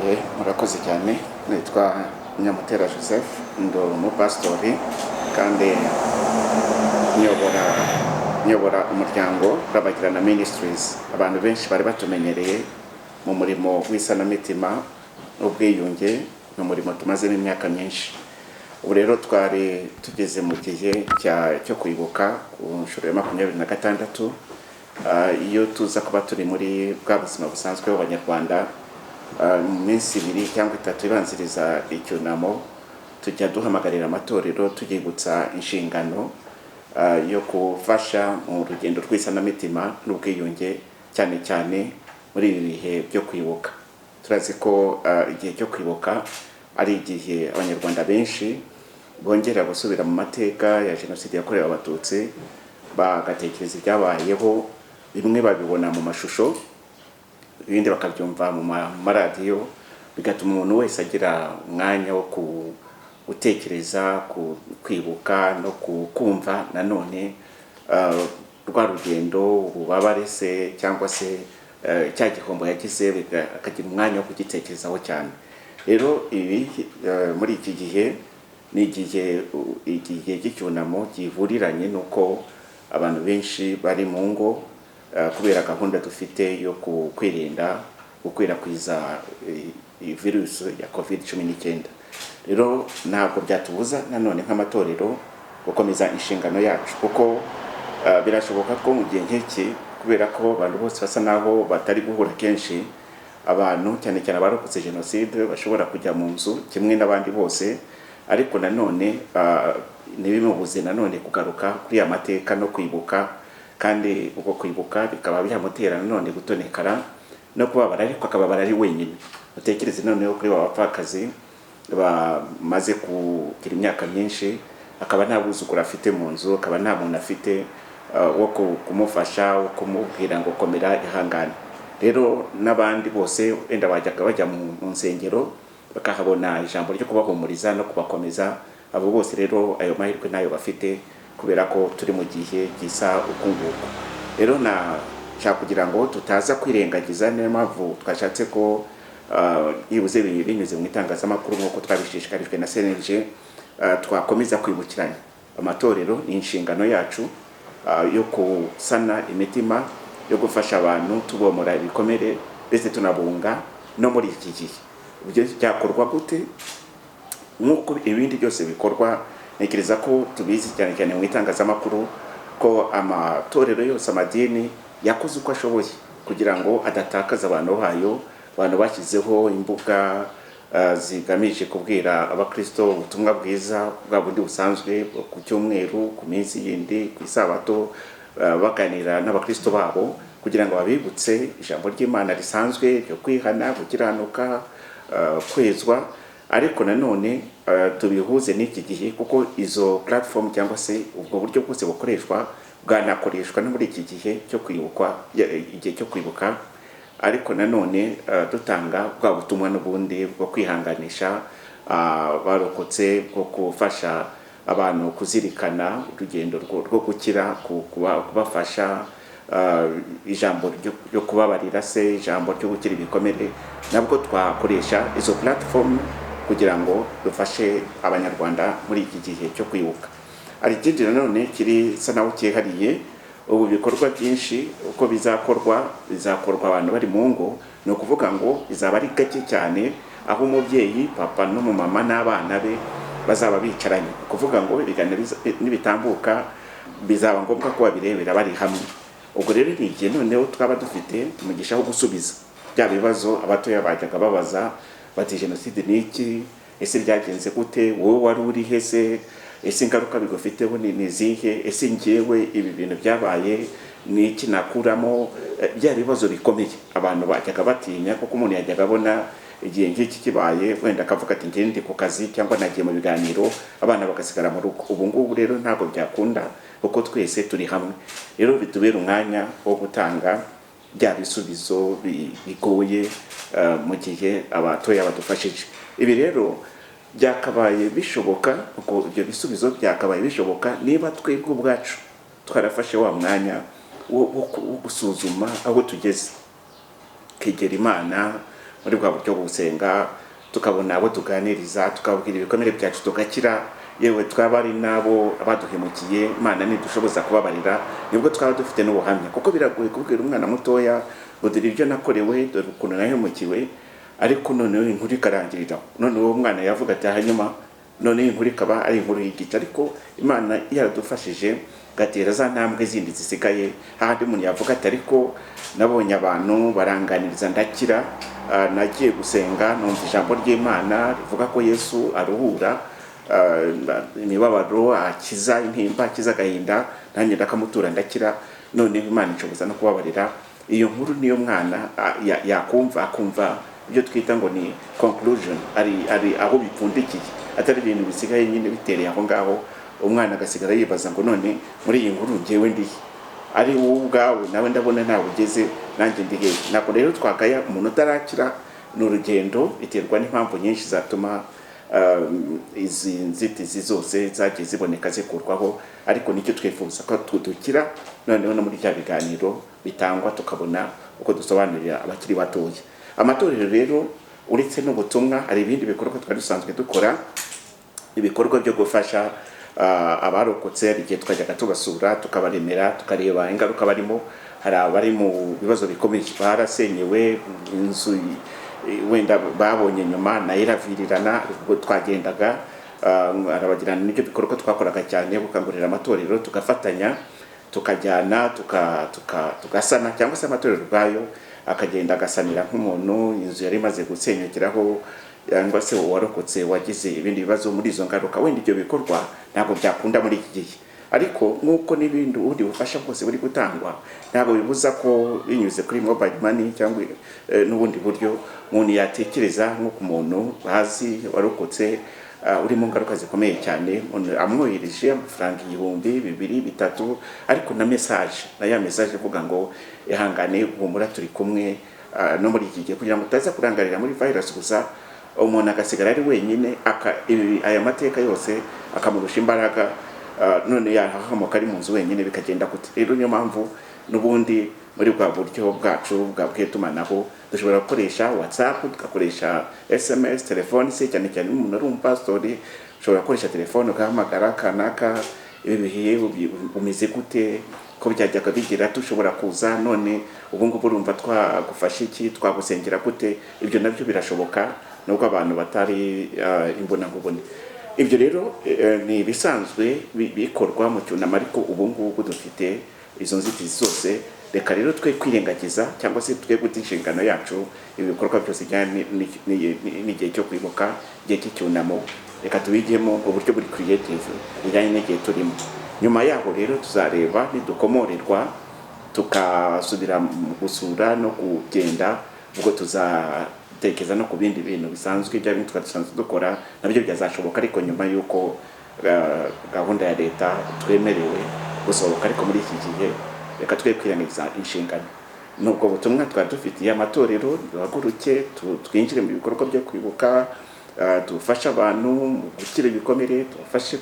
Murakoze cyane. Nitwa Nyamutera Joseph, ndi umupasitori kandi nyobora umuryango Rabagirana Ministries. Abantu benshi bari batumenyereye mu murimo w'isanamitima n'ubwiyunge, mu murimo tumazemo imyaka myinshi. Ubu rero twari tugeze mu gihe cyo kwibuka ku nshuro ya 26 iyo tuza kuba turi muri bwa buzima busanzwe bw'Abanyarwanda. Mu minsi 2 cyangwa 3 ibanziriza icyunamo tujya duhamagarira amatorero tugibutsa inshingano yo gufasha mu rugendo rw'isanamitima n'ubwiyunge, cyane cyane muri ibi bihe byo kwibuka. Turazi ko igihe cyo kwibuka ari igihe Abanyarwanda benshi bongera gusubira mu mateka ya Jenoside yakorewe Abatutsi, bagatekereza ibyabayeho, bimwe babibona mu mashusho, ibindi bakabyumva mu maradiyo, bigatuma umuntu wese agira umwanya wo gutekereza, kwibuka no kumva nanone rwa rugendo, ububabare se cyangwa se cya gihombo yagize, akagira umwanya wo kugitekerezaho cyane. Rero ibi muri iki gihe ni igihe cy'icyunamo gihuriranye nuko abantu benshi bari mu ngo kubera gahunda dufite yo kwirinda gukwirakwiza virusi ya COVID-19. Rero ntabwo byatubuza nanone nk'amatorero gukomeza inshingano yacu, kuko birashoboka ko mu gihe nk'iki, kubera ko abantu bose basa naho batari guhura kenshi, abantu cyane cyane abarokotse Jenoside bashobora kujya mu nzu kimwe n'abandi bose, ariko nanone ntibimubuze nanone kugaruka kuri amateka no kwibuka, kandi uko kwibuka bikaba byamutera nanone gutonekara no kubabara, ariko akababara ari wenyine. Utekereze noneho kuri abapfakazi bamaze kugira imyaka myinshi, akaba nta buzukuru afite mu nzu, akaba nta muntu afite wo kumufasha, wo kumubwira ngo komera ihangane. Rero n'abandi bose wenda bajya mu nsengero bakahabona ijambo ryo kubahumuriza no kubakomeza, abo bose rero ayo mahirwe nayo bafite, kubera ko turi mu gihe gisa ukunguko. Rero nashaka kugira ngo tutaza kwirengagiza, niyo mpamvu twashatse ko yibuze binyuze mu itangazamakuru nk'uko twabishishikarijwe na CNLG, twakomeza kwibukiranya amatorero. Ni inshingano yacu yo kusana imitima, yo gufasha abantu tubomora ibikomere, ndetse tunabunga no muri iki gihe. Ibyo byakorwa gute? Nk'uko ibindi byose bikorwa, ntekereza ko tubizi cyane cyane mu itangazamakuru ko amatorero yose, amadini yakoze uko ashoboye kugira ngo adatakaza abantu bayo. Abantu bashyizeho imbuga zigamije kubwira abakristo ubutumwa bwiza bwa bundi busanzwe ku cyumweru, ku minsi yindi, ku isabato, baganira n'abakristo babo kugira ngo babibutse ijambo ry'Imana risanzwe ryo kwihana, gukiranuka, kwezwa. Ariko nanone tubihuze n'iki gihe, kuko izo platform cyangwa se ubwo buryo bwose bukoreshwa bwanakoreshwa no muri iki gihe cyo kwibuka. Ariko nanone dutanga bwa butumwa n'ubundi bwo kwihanganisha barokotse, bwo gufasha abantu kuzirikana urugendo rwo gukira, kubafasha ijambo ryo kubabarira se, ijambo ryo gukira ibikomere. Nabwo twakoresha izo platform kugira ngo dufashe Abanyarwanda muri iki gihe cyo kwibuka. Ari ikindi nanone kiri sa naho cyihariye. Ubu bikorwa byinshi uko bizakorwa abantu bari mu ngo, ni ukuvuga ngo bizaba ari gake cyane aho umubyeyi, papa n'umumama n'abana be bazaba bicaranye. Kuvuga ngo ibiganiro nibitambuka bizaba ngombwa ko babirebera bari hamwe. Ubwo rero ni igihe noneho twaba dufite umugisha wo gusubiza bya bibazo abatoya bajyaga babaza bati Jenoside ni iki? Ese byagenze gute? Wowe wari uri hese? Ese ingaruka bigufiteho ni zihe? Ese njyewe ibi bintu byabaye ni iki nakuramo? Bya bibazo bikomeye abantu bajyaga batinya, kuko umuntu yajyaga abona igihe nk'iki kibaye, wenda akavuga ati njye ndi ku kazi cyangwa nagiye mu biganiro, abana bagasigara mu rugo. Ubu ngubu rero ntabwo byakunda, kuko twese turi hamwe. Rero bitubera umwanya wo gutanga bya bisubizo bigoye mu gihe abatoya badufashije. Ibi rero byakabaye bishoboka, uko ibyo bisubizo byakabaye bishoboka niba twebwe ubwacu twarafashe wa mwanya wo gusuzuma aho tugeze, kegera Imana, muri bwa buryo bwo gusenga, tukabona abo tuganiriza, tukabwira ibikomere byacu tugakira, yewe twaba ari nabo abaduhemukiye Imana nidushoboza kubabarira, nibwo twaba dufite n'ubuhamya. Kuko biragoye kubwira umwana mutoya ngo dore ibyo nakorewe, dore ukuntu nahemukiwe, ariko noneho inkuru ikarangirira, noneho uwo mwana yavuga ati hanyuma none inkuru ikaba ari inkuru y'igice. Ariko Imana yaradufashije gatera za ntambwe zindi zisigaye, hahandi umuntu yavuga ati ariko nabonye abantu baranganiriza ndakira, nagiye gusenga numva ijambo ry'Imana rivuga ko Yesu aruhura imibabaro, akiza intimba, akiza agahinda, nanjye ndakamutura ndakira, none Imana inshoboza no kubabarira. Iyo nkuru niyo mwana yakumva, akumva ibyo twita ngo ni conclusion, ari aho bipfundikiye, atari ibintu bisigaye nyine bitereye aho ngaho. Umwana agasigara yibaza ngo none muri iyi nkuru ngewe ndi ari wowe ubwawe, nawe ndabona nawe ugeze, nanjye ndi hehe. Ntabwo rero twagaya umuntu utarakira, ni urugendo, biterwa n'impamvu nyinshi zatuma izi nzitizi zose zagiye ziboneka zikurwaho, ariko nicyo twifuza ko dukira, noneho no muri bya biganiro bitangwa tukabona uko dusobanurira abakiri batoya. Amatorero rero uretse n'ubutumwa, hari ibindi bikorwa twari dusanzwe dukora, ibikorwa byo gufasha abarokotse. Igihe twajyaga tubasura tukabaremera, tukareba ingaruka barimo. Hari abari mu bibazo bikomeye, barasenyewe, inzu wenda babonye nyuma na iravirirana, ubwo twagendaga arabagirana. N'ibyo bikorwa twakoraga cyane, gukangurira amatorero, tugafatanya, tukajyana, tugasana, cyangwa se amatorero ubwayo akagenda agasanira nk'umuntu inzu yari imaze gusenyukiraho, cyangwa se warokotse wagize ibindi bibazo muri izo ngaruka. Wenda ibyo bikorwa ntabwo byakunda muri iki gihe, ariko nk'uko n'ibindi ubundi bufasha bwose buri gutangwa, ntabwo bibuza ko binyuze kuri mobile money cyangwa n'ubundi buryo umuntu yatekereza nko ku muntu bazi warokotse uri mu ngaruka zikomeye cyane, amwohereje amafaranga 1,000, 2,000, 3, ariko na message, na ya message ivuga ngo ihangane, humura, turi kumwe no muri iki gihe, kugira ngo utaza kurangarira muri virus gusa, umuntu agasigara ari wenyine, aya mateka yose akamurusha imbaraga, none yahahamuka ari mu nzu wenyine, bikagenda gute? Rero niyo mpamvu n'ubundi muri bwa buryo bwacu bwa bw'itumanaho dushobora gukoresha WhatsApp, tugakoresha SMS, telefone se, cyane cyane umuntu ari umupastori, ushobora gukoresha telefone ugahamagara kanaka, ibi bihe umeze gute, ko byajyaga bigira tushobora kuza, none ubu ngubu urumva twagufasha iki, twagusengera gute? Ibyo nabyo birashoboka nubwo abantu batari imbona nkubone. Ibyo rero ni ibisanzwe bikorwa mu cyunamo, ariko ubu ngubu dufite izo nzitizi zose. Reka rero twe kwirengagiza cyangwa se twe guta inshingano yacu, ibikorwa byose bijyanye n'igihe cyo kwibuka, igihe cy'icyunamo, reka tubigemo uburyo buri creative bijyanye n'igihe turimo. Nyuma yaho rero tuzareba nidukomorerwa, tukasubira gusura no kugenda, ubwo tuzatekereza no ku bindi bintu bisanzwe bya bintu twasanzwe dukora, nabyo byazashoboka, ariko nyuma y'uko gahunda ya leta twemerewe gusohoka. Ariko muri iki gihe reka twe kwirengagiza inshingano. Nubwo butumwa twari dufitiye amatorero, duhaguruke twinjire mu bikorwa byo kwibuka, dufasha abantu gukira ibikomere, tubafashe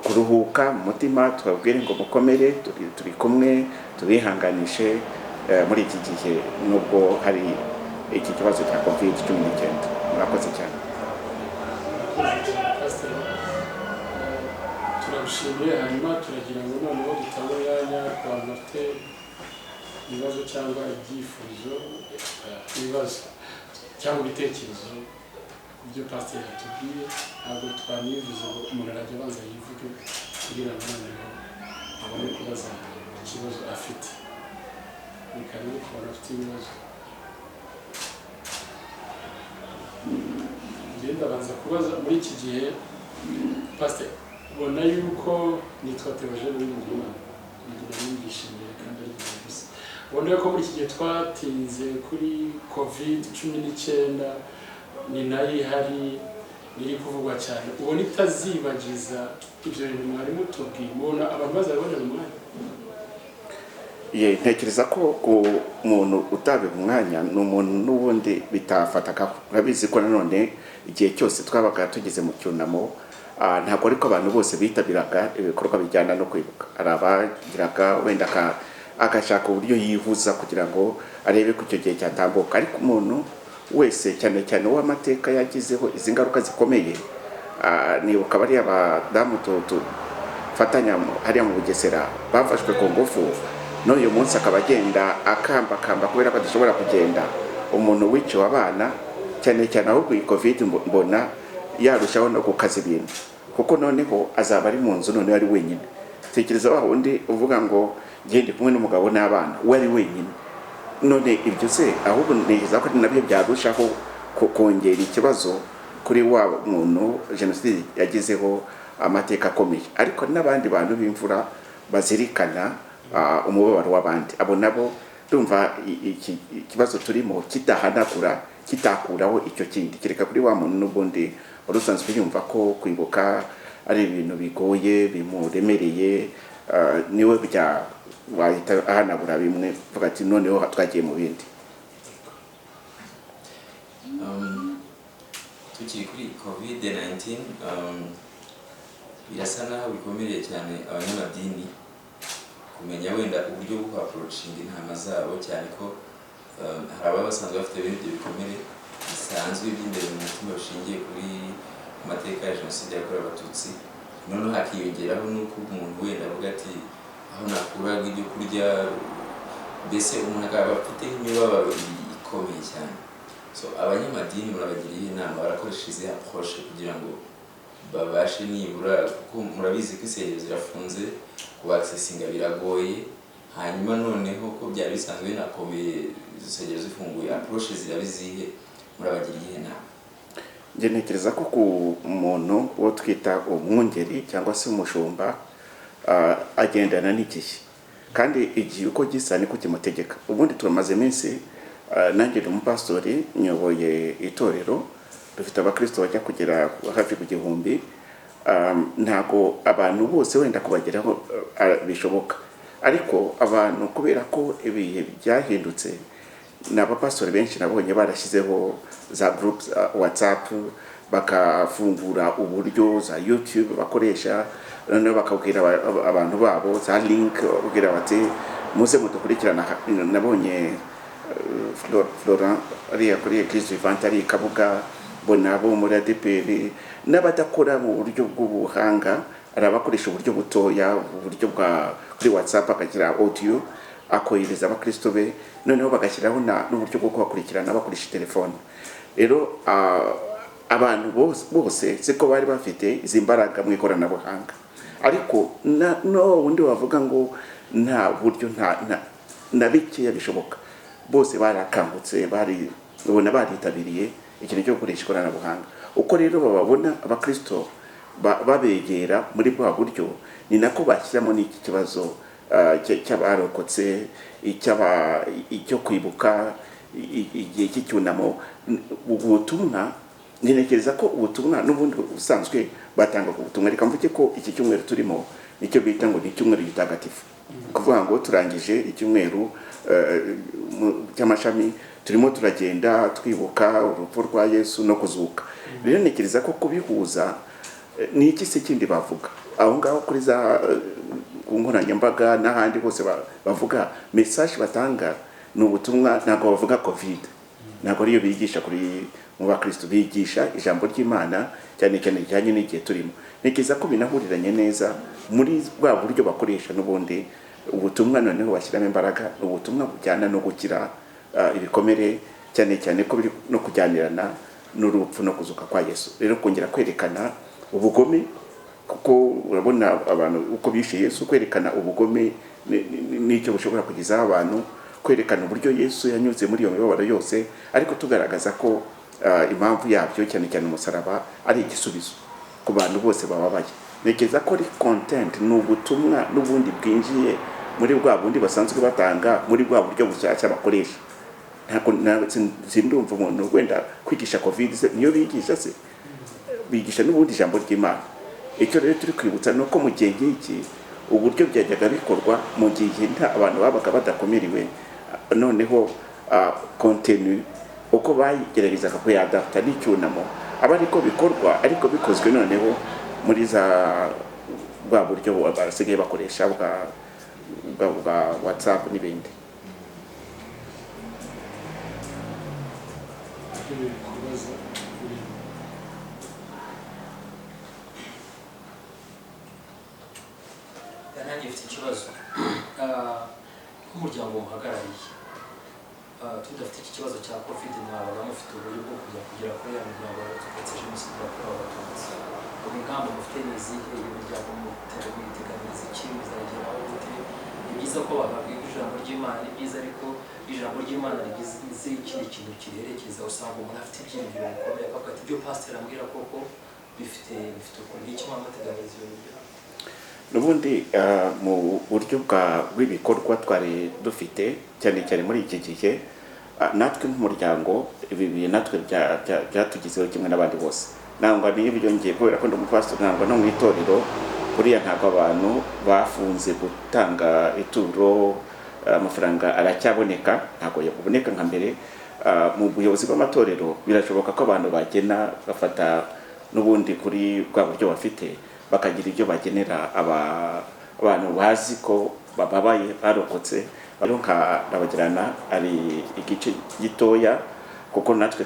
kuruhuka mu mutima, twabwire ngo mukomere, turi kumwe, tubihanganishe muri iki gihe nubwo hari iki kibazo cya COVID-19. Murakoze cyane. Turabishimiye. Hanyuma turagira ngo noneho dutanga umwanya ku bantu bafite ibibazo cyangwa ibyifuzo, ibibazo cyangwa ibitekerezo ku byo pasiteri yatubwiye. Ntabwo twanivuze ngo umuntu arajya abanza yivuge kugira ngo noneho abone kubaza ikibazo afite. Reka rero ku bantu bafite ibibazo, ngenda abanza kubaza. Muri iki gihe pasiteri, ubona yuko nitwa Theogene Uwiringiyimana, ndishimiye kandi ari byiza gusa, ubona yuko muri iki gihe twatinze kuri COVID-19, ni nayo ihari, iri kuvugwa cyane. Ubona itazibagiza ibyo bintu mwari mutubwiye? Ubona abantu bazabonera umwanya? Ntekereza ko umuntu utabiha umwanya ni umuntu n'ubundi bitafatagaho. Urabizi ko nanone igihe cyose twabaga tugeze mu cyunamo, ntabwo ariko abantu bose bitabiraga ibikorwa bijyana no kwibuka. Hari abagiraga wenda agashaka uburyo yihuza kugira ngo arebe ko icyo gihe cyatambuka, ariko umuntu wese cyane cyane w'amateka yagizeho izi ngaruka zikomeye. Nibuka bariya abadamu fatanya hariya mu Bugesera bafashwe ku ngufu, n'uyu munsi akaba agenda akambakamba kubera ko adashobora kugenda. Umuntu wiciwe abana cyane cyane ahubwo iyi covid mbona yarushaho no gukaza ibintu, kuko noneho azaba ari mu nzu noneho ari wenyine. Tekereza wa wundi uvuga ngo ngende kumwe n'umugabo n'abana, we ari wenyine. None ibyo se ahubwo neza ko nabyo byarushaho kongera ikibazo kuri wa muntu jenoside yagizeho amateka akomeye. Ariko n'abandi bantu b'imfura bazirikana umubabaro w'abandi, abo nabo ndumva ikibazo turimo kitakuraho icyo kindi, kereka kuri wa muntu n'ubundi urusanzwe yumva ko kwibuka ari ibintu bigoye bimuremereye, niwe wahita ahanagura bimwe vuga ati noneho twagiye mu bindi. Tukiri kuri COVID-19, birasa naho bikomereye cyane abanyamadini kumenya wenda uburyo bwo approachinga intama zabo, cyane ko hari ababa basanzwe bafite ibintu bikomere bisanzwe by'imbere mu mutima bishingiye kuri amateka ya jenoside yakorewe Abatutsi. Noneho hakiyongeraho n'uko umuntu wenda avuga ati aho nakuraga ibyo kurya, mbese umuntu akaba afite imibabaro ikomeye cyane. So abanyamadini murabagiriye inama barakoresha izi approche kugira ngo babashe nibura, kuko murabizi ko insengero zirafunze, kubaccessinga biragoye. Hanyuma noneho ko byari bisanzwe nakomeye insengero zifunguye, approche zirabizihe, murabagiriye inama? Njye ntekereza ko ku muntu wo twita umwungeri cyangwa se umushumba agendana n'igihe, kandi igihe uko gisa niko kimutegeka. Ubundi turamaze iminsi nanjye umupastori nyoboye itorero, dufite abakristo bajya kugera hafi ku 1000. Ntago abantu bose wenda kubageraho bishoboka, ariko abantu kubera ko ibihe byahindutse, n'abapastori benshi nabonye barashyizeho za groups WhatsApp, bakafungura uburyo za YouTube bakoresha, noneho bakabwira abantu babo za link, bakubwira bati muze mudukurikirana. Nabonye Florent ariya kuri Eglise Vivante ari Kabuga, bonabo muri ADPR, n'abadakora mu buryo bw'ubuhanga arabakoresha uburyo butoya, uburyo bwa kuri WhatsApp akagira audio akohereza abakristo be, noneho bagashyiraho n'uburyo bwo kubakurikirana bakoresha telefone. Rero abantu bose siko bari bafite izi mbaraga mu ikoranabuhanga, ariko no undi wavuga ngo nta buryo na bikeya bishoboka. Bose barakangutse, ubona baritabiriye ikintu cyo gukoresha ikoranabuhanga. Uko rero bababona abakristo babegera muri bwa buryo, ni nako bashyiramo n'iki kibazo cy'abarokotse, icyo kwibuka, igihe cy'icyunamo. Ubutumwa ntekereza ko ubutumwa n'ubundi usanzwe batanga ubutumwa. Reka mvuge ko iki cyumweru turimo nicyo bita ngo ni icyumweru gitagatifu, kuvuga ngo turangije icyumweru cy'amashami, turimo turagenda twibuka urupfu rwa Yesu no kuzuka. Rero ntekereza ko kubihuza ni iki se kindi bavuga aho ngaho kuri za nkoranyambaga n'ahandi hose bavuga message batanga ni ubutumwa. Ntabwo bavuga covid, ntabwo ariyo bigisha kuri mu bakristo, bigisha ijambo ry'Imana cyane cyane bijyanye n'igihe turimo. Ntekereza ko binahuriranye neza muri bwa buryo bakoresha n'ubundi ubutumwa. Noneho bashyiramo imbaraga, ubutumwa bujyana no gukira ibikomere, cyane cyane ko biri no kujyanirana n'urupfu no kuzuka kwa Yesu. Rero kongera kwerekana ubugome, kuko urabona abantu uko bishe Yesu, kwerekana ubugome n'icyo bushobora kugizaho abantu, kwerekana uburyo Yesu yanyuze muri iyo mibabaro yose, ariko tugaragaza ko impamvu yabyo cyane cyane umusaraba ari igisubizo ku bantu bose bababaye. Ntekereza ko ari content, ni ubutumwa n'ubundi bwinjiye muri bwa bundi basanzwe batanga, muri bwa buryo bushyashya bakoresha. Ntabwo sindumva umuntu wenda kwigisha covid niyo bigisha se, bigisha n'ubundi ijambo ry'Imana. Icyo rero turi kwibutsa nuko mu gihe nk'iki uburyo byajyaga bikorwa mu gihe abantu babaga badakomeriwe, noneho contenu uko bayigeragezaga kuyadapta n'icyunamo aba ariko bikorwa, ariko bikozwe noneho muri za bwa buryo basigaye bakoresha bwa WhatsApp n'ibindi. twemerewe kubaza nanjye mfite ikibazo nk'umuryango muhagarariye tudafite iki kibazo cya covid mwabaga mufite uburyo bwo kugera kuri ya miryango yarokotse jenoside yakorewe abatutsi ubu ingamba mufite ni izihe iyo miryango muteganyiriza iki muzageraho gute ni byiza ko bababwira ijambo ry'Imana ni byiza ariko ijambo ry'Imana rigize ikindi kintu kirerekeza usanga umuntu afite ibyiyumviro bikomeye akavuga ati ibyo pasiteri ambwira koko bifite ukuntu iki mwamateganyiriza iyo miryango n'ubundi mu buryo bw'ibikorwa twari dufite cyane cyane muri iki gihe natwe nk'umuryango ibi natwe byatugizeho kimwe n'abandi bose nangwa niyo byongeye kubera ko ndi umupasiteri nangwa no mu itorero buriya ntabwo abantu bafunze gutanga ituro amafaranga aracyaboneka ntabwo yaboneka nka mbere mu buyobozi bw'amatorero birashoboka ko abantu bagena bafata n'ubundi kuri bwa buryo bafite bakagira ibyo bagenera abantu bazi ko bababaye barokotse rero nka Rabagirana ari igice gitoya kuko natwe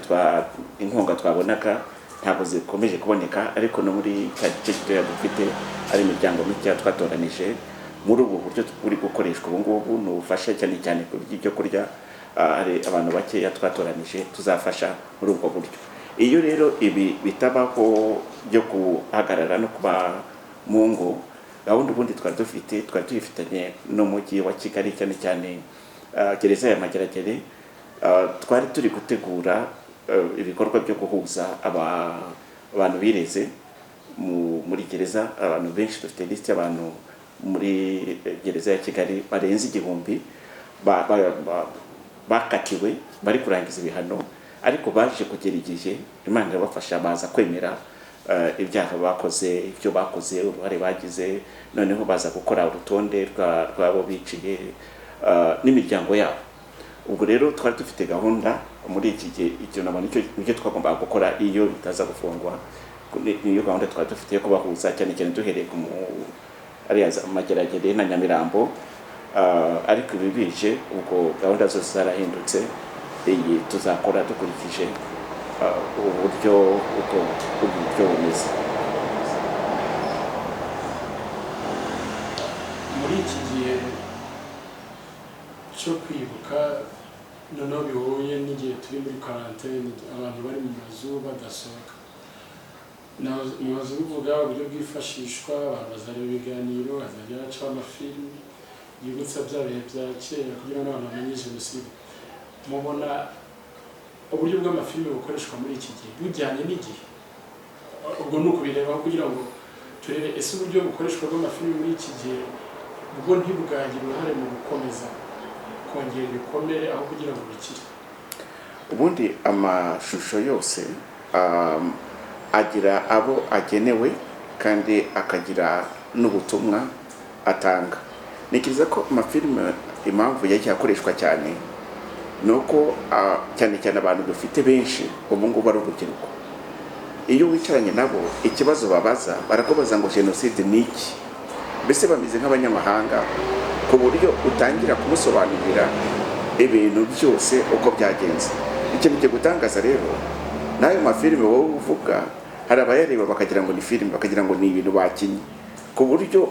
inkunga twabonaga ntabwo zikomeje kuboneka ariko no muri cya gice gitoya dufite ari imiryango mike twatoranije muri ubu buryo buri gukoreshwa ubu ngubu ni ubufasha cyane cyane ku by'ibyo kurya ari abantu bakeya twatoranije tuzafasha muri ubwo buryo iyo rero ibi bitabaho byo guhagarara no kuba mu ngo gahunda ubundi twari tuyifitanye n'umujyi wa Kigali cyane cyane gereza ya Mageragere twari turi gutegura ibikorwa byo guhuza abantu bireze muri gereza abantu benshi dufite liste y'abantu muri gereza ya Kigali barenze 1000 bakatiwe bari kurangiza ibihano ariko baje kugera igihe Imana irabafasha baza kwemera ibyaha bakoze ibyo bakoze uruhare bagize noneho baza gukora urutonde rwabo biciye n'imiryango yabo ubwo rero twari dufite gahunda muri iki gihe icyo nicyo twagomba gukora iyo bitaza gufungwa niyo gahunda twari dufite yo kubahuza cyane cyane duhereye ku ariya Mageragere na Nyamirambo ariko ibi bije ubwo gahunda zose zarahindutse iyi tuzakora dukurikije uburyo bumeze muri iki gihe cyo kwibuka noneho bihuye n'igihe turi muri karantene abantu bari mu mazu badasohoka nazo bivuga uburyo bwifashishwa abantu bazareba ibiganiro bazajya bacaho amafilimi yibutsa bya bihe bya kera kugira ngo abantu bamenye jenoside mubona uburyo bw'amafilimi bukoreshwa muri iki gihe bujyanye n'igihe ubwo ni ukubireba kugira ngo turebe ese uburyo bukoreshwa bw'amafilimi muri iki gihe ubwo ntibwagire uruhare mu gukomeza kongera ibikomere aho kugira ngo bikire ubundi amashusho yose agira abo agenewe kandi akagira n'ubutumwa atanga nikiriza ko amafilime impamvu yagiye akoreshwa cyane nuko cyane cyane abantu dufite benshi ubu ngubu ari urubyiruko iyo wicaranye nabo ikibazo babaza barakubaza ngo jenoside ni iki mbese bameze nk'abanyamahanga ku buryo utangira kumusobanurira ibintu byose uko byagenze ikintu cyo gutangaza rero nayo mafilime wowe uvuga hari abayareba bakagira ngo ni filime bakagira ngo ni ibintu bakinnye ku buryo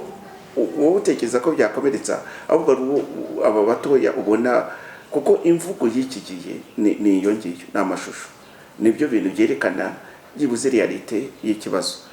wowe utekereza ko byakomeretsa ahubwo aba batoya ubona kuko imvugo y'iki gihe ni iyo ngiyo ni amashusho nibyo bintu byerekana byibuze realite y'ikibazo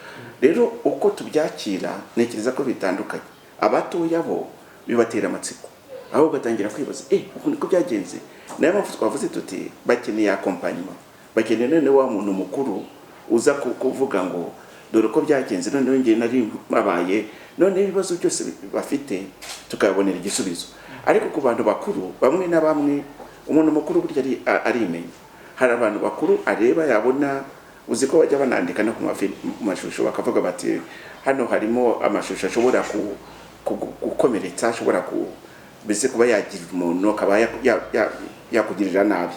rero uko tubyakira ntekereza ko bitandukanye abatoya bo bibatera amatsiko aho ugatangira kwibaza uko niko byagenze nayo mpamvu twavuze tuti bakeneye accompagnement bakeneye none wa muntu mukuru uza kuvuga ngo dore ko byagenze none ngiye nari babaye none ibibazo byose bafite tukabonera igisubizo ariko ku bantu bakuru bamwe na bamwe umuntu mukuru burya arimenya hari abantu bakuru areba yabona uzi ko bajya banandika no ku mashusho bakavuga bati hano harimo amashusho ashobora gukomeretsa ashobora mbese kuba yagira umuntu akaba yakugirira nabi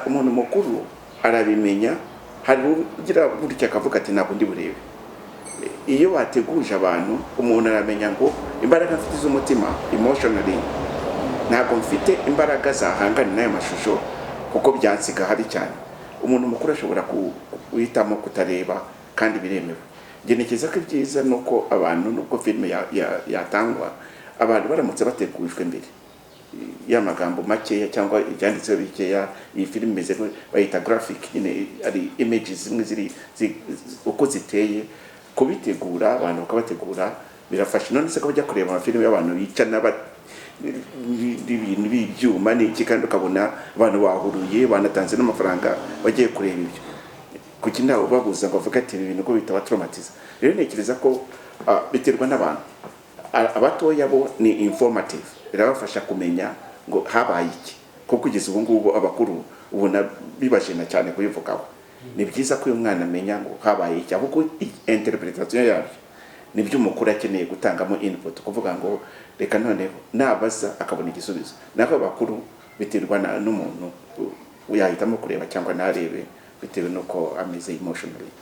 umuntu mukuru arabimenya hari ugira burya akavuga ati ntabwo ndi burebe iyo bateguje abantu umuntu aramenya ngo imbaraga mfite z'umutima emotionally ntabwo mfite imbaraga zahangana n'aya mashusho kuko byansiga habi cyane umuntu mukuru ashobora guhitamo kutareba kandi biremewe. Ngerekeza ko ibyiza nuko abantu nubwo filime yatangwa abantu baramutse bategujwe mbere y'amagambo makeya cyangwa ibyanditseho bikeya, iyi filime imeze bayita graphic, ari images zimwe ziri uko ziteye, kubitegura abantu bakabategura birafasha. None se ko bajya kureba amafilime y'abantu bicana ibintu by'ibyuma n'iki, kandi ukabona abantu bahuruye banatanze n'amafaranga bagiye kureba ibyo, kuki ntawe ubabuza ngo avuga ati ibintu ko bitaba traumatiza. Rero ntekereza ko biterwa n'abantu. Abatoya bo ni informative, birabafasha kumenya ngo habaye iki, kuko kugeza ubu ngubu abakuru ubona bibajena cyane kubivugaho. Ni byiza ko uyu mwana amenya ngo habaye iki, ahubwo interpretation yabyo nibyo umukuru akeneye gutangamo input, kuvuga ngo reka noneho nabaza akabona igisubizo. Nako abakuru biterwa n'umuntu yahitamo kureba cyangwa narebe bitewe nuko ameze emotionally.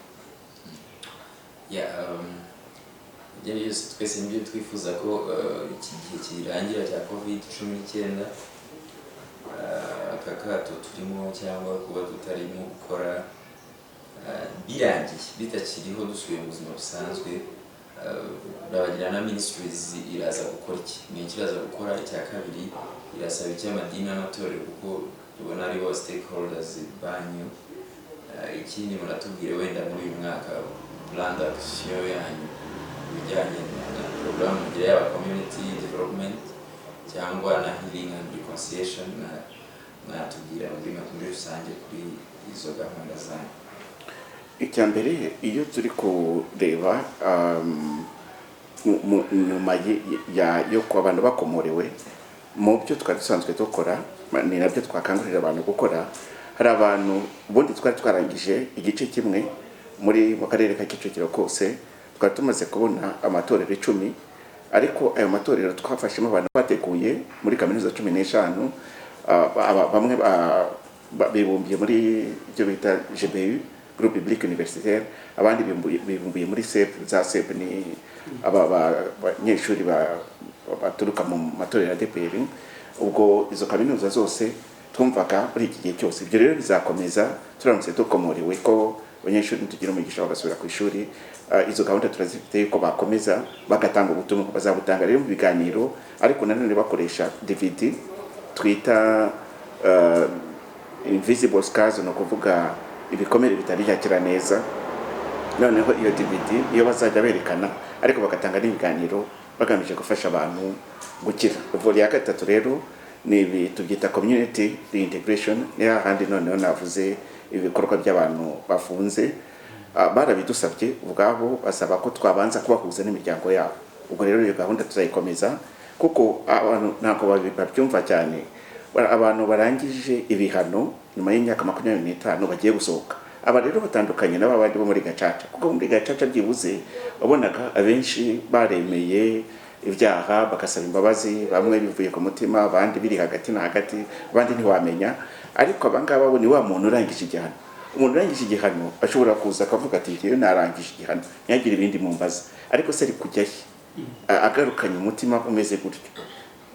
Twese nibyo twifuza ko iki gihe kirangira cya COVID-19 aka kato turimo cyangwa kuba tutarimo gukora birangiye, bitakiriho dusubiye mu buzima busanzwe. Urabagirana ministries iraza gukora iki, ni ikiraza gukora. Icya kabiri irasaba icy'amadini n'amatorero kuko tubona ari bo stakeholders banyu. Ikindi muratubwire wenda muri uyu mwaka plan d'action yanyu bijyanye na program ya community development cyangwa na healing and reconciliation, natubwira muri rusange kuri izo gahunda zanyu. Icya mbere iyo turi kureba nyuma yo ku abantu bakomorewe mu byo twari dusanzwe dukora, ni nabyo twakangurira abantu gukora. Hari abantu ubundi twari twarangije igice kimwe mu karere ka Kicukiro kose, twari tumaze kubona amatorero 10, ariko ayo matorero twafashemo abantu bateguye muri kaminuza 15, bamwe bibumbiye muri ibyo bita GBU, Groupe Biblique Universitaire, abandi bibumbiye muri CEP. Za CEP ni abanyeshuri baturuka mu matorero ya DPR. Ubwo izo kaminuza zose twumvaga muri iki gihe cyose ibyo rero bizakomeza turamutse dukomorewe ko abanyeshuri tugira umugisha bagasubira ku ishuri. Izo gahunda turazifite yuko bakomeza bagatanga ubutumwa, bazabutanga rero mu biganiro, ariko nanone bakoresha DVD twita invisible scars, no kuvuga ibikomere bitari byakira neza. Noneho iyo DVD iyo bazajya berekana, ariko bagatanga n'ibiganiro bagamije gufasha abantu gukira. Ubwo ya gatatu rero ni tubyita community reintegration. Ni hahandi noneho navuze ibikorwa by'abantu bafunze, barabidusabye ubwabo basaba ko twabanza kubahuza n'imiryango yabo. Ubwo rero iyo gahunda tuzayikomeza, kuko abantu ntabwo babyumva cyane. Abantu barangije ibihano nyuma y'imyaka 25 bagiye gusohoka, aba rero batandukanye n'abandi bo muri Gacaca, kuko muri Gacaca byibuze wabonaga abenshi baremeye ibyaha bagasaba imbabazi, bamwe bivuye ku mutima, abandi biri hagati na hagati, abandi ntiwamenya. Ariko abangaba bo ni wa muntu urangije igihano. Umuntu urangije igihano ashobora kuza akavuga ati ngiye narangije igihano, nyagira ibindi mu mbaza, ariko se ari kujyahe agarukanye umutima umeze gutyo,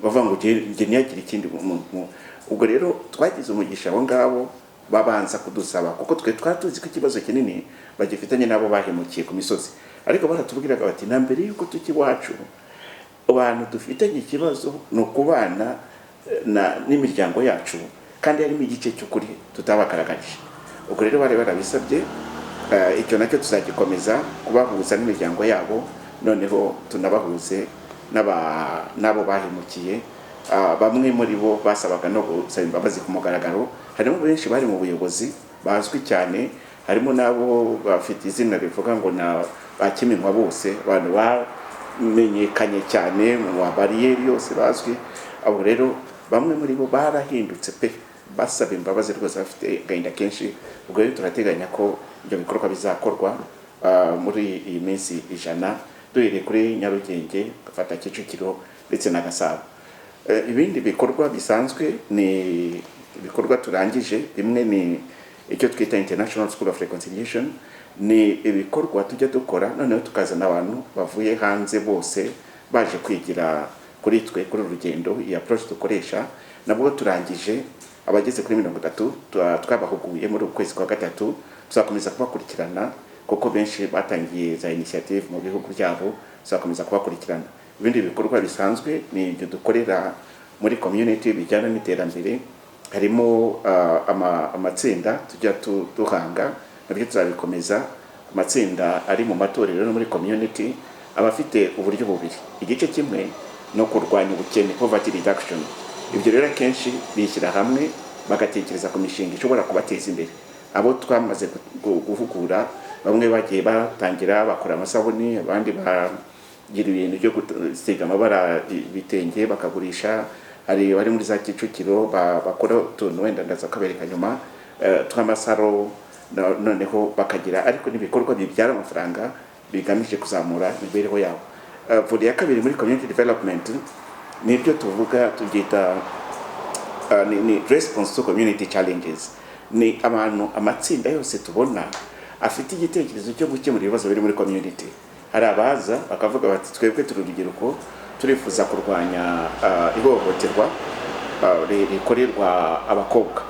bavuga ngo ngiye nyagira ikindi mu. Ubwo rero twagize umugisha abo ngabo babanza kudusaba, kuko twe twatuzi ko ikibazo kinini bagifitanye nabo bahemukiye ku misozi. Ariko baratubwiraga bati na mbere yuko tukiwacu abantu dufitanye ikibazo no kubana n'imiryango yacu, kandi harimo igice cy'ukuri tutabakaragaje. Ubwo rero bari barabisabye, icyo nacyo tuzagikomeza kubahuza n'imiryango yabo, noneho tunabahuze nabo bahemukiye. Bamwe muri bo basabaga no gusaba imbabazi ku mugaragaro. Harimo benshi bari mu buyobozi bazwi cyane, harimo nabo bafite izina rivuga ngo na bakiminwa bose, abantu bamenyekanye cyane mu bariyeri yose bazwi. Abo rero bamwe muri bo barahindutse pe, basaba imbabazi rwose, bafite gahinda kenshi. Ubwo rero turateganya ko ibyo bikorwa bizakorwa muri iyi minsi 100, duhereye kuri Nyarugenge, gafata Kicukiro ndetse na Gasabo. Ibindi bikorwa bisanzwe ni ibikorwa turangije. Bimwe ni icyo twita International School of Reconciliation, ni ibikorwa tujya dukora noneho tukazana abantu bavuye hanze bose baje kwigira kuri twe kuri urugendo. Iyi approach dukoresha nabwo turangije abageze kuri 30 twabahuguye muri ukwezi kwa gatatu, tuzakomeza kubakurikirana kuko benshi batangiye za initiative mu bihugu byabo, tuzakomeza kubakurikirana. Ibindi bikorwa bisanzwe ni ibyo dukorera muri community bijyana n'iterambere, harimo amatsinda tujya duhanga, nabyo tuzabikomeza. Amatsinda ari mu matorero no muri community abafite uburyo bubiri, igice kimwe no kurwanya ubukene, poverty reduction. Ibyo rero kenshi bishyira hamwe bagatekereza ku mishinga ishobora kubateza imbere. Abo twamaze guhugura, bamwe bagiye batangira bakora amasabuni, abandi bagira ibintu byo gusiga amabara bitenge bakagurisha, hari bari muri za Kicukiro bakora utuntu wenda ndaza kabereka nyuma tw'amasaro, noneho bakagira ariko n'ibikorwa bibyara amafaranga bigamije kuzamura imibereho yabo. Volet ya kabiri muri community development nibyo tuvuga tubyita ni response to community challenges. Ni abantu amatsinda yose tubona afite igitekerezo cyo gukemura ibibazo biri muri community. Hari abaza bakavuga bati twebwe turi urubyiruko turifuza kurwanya ihohoterwa rikorerwa abakobwa.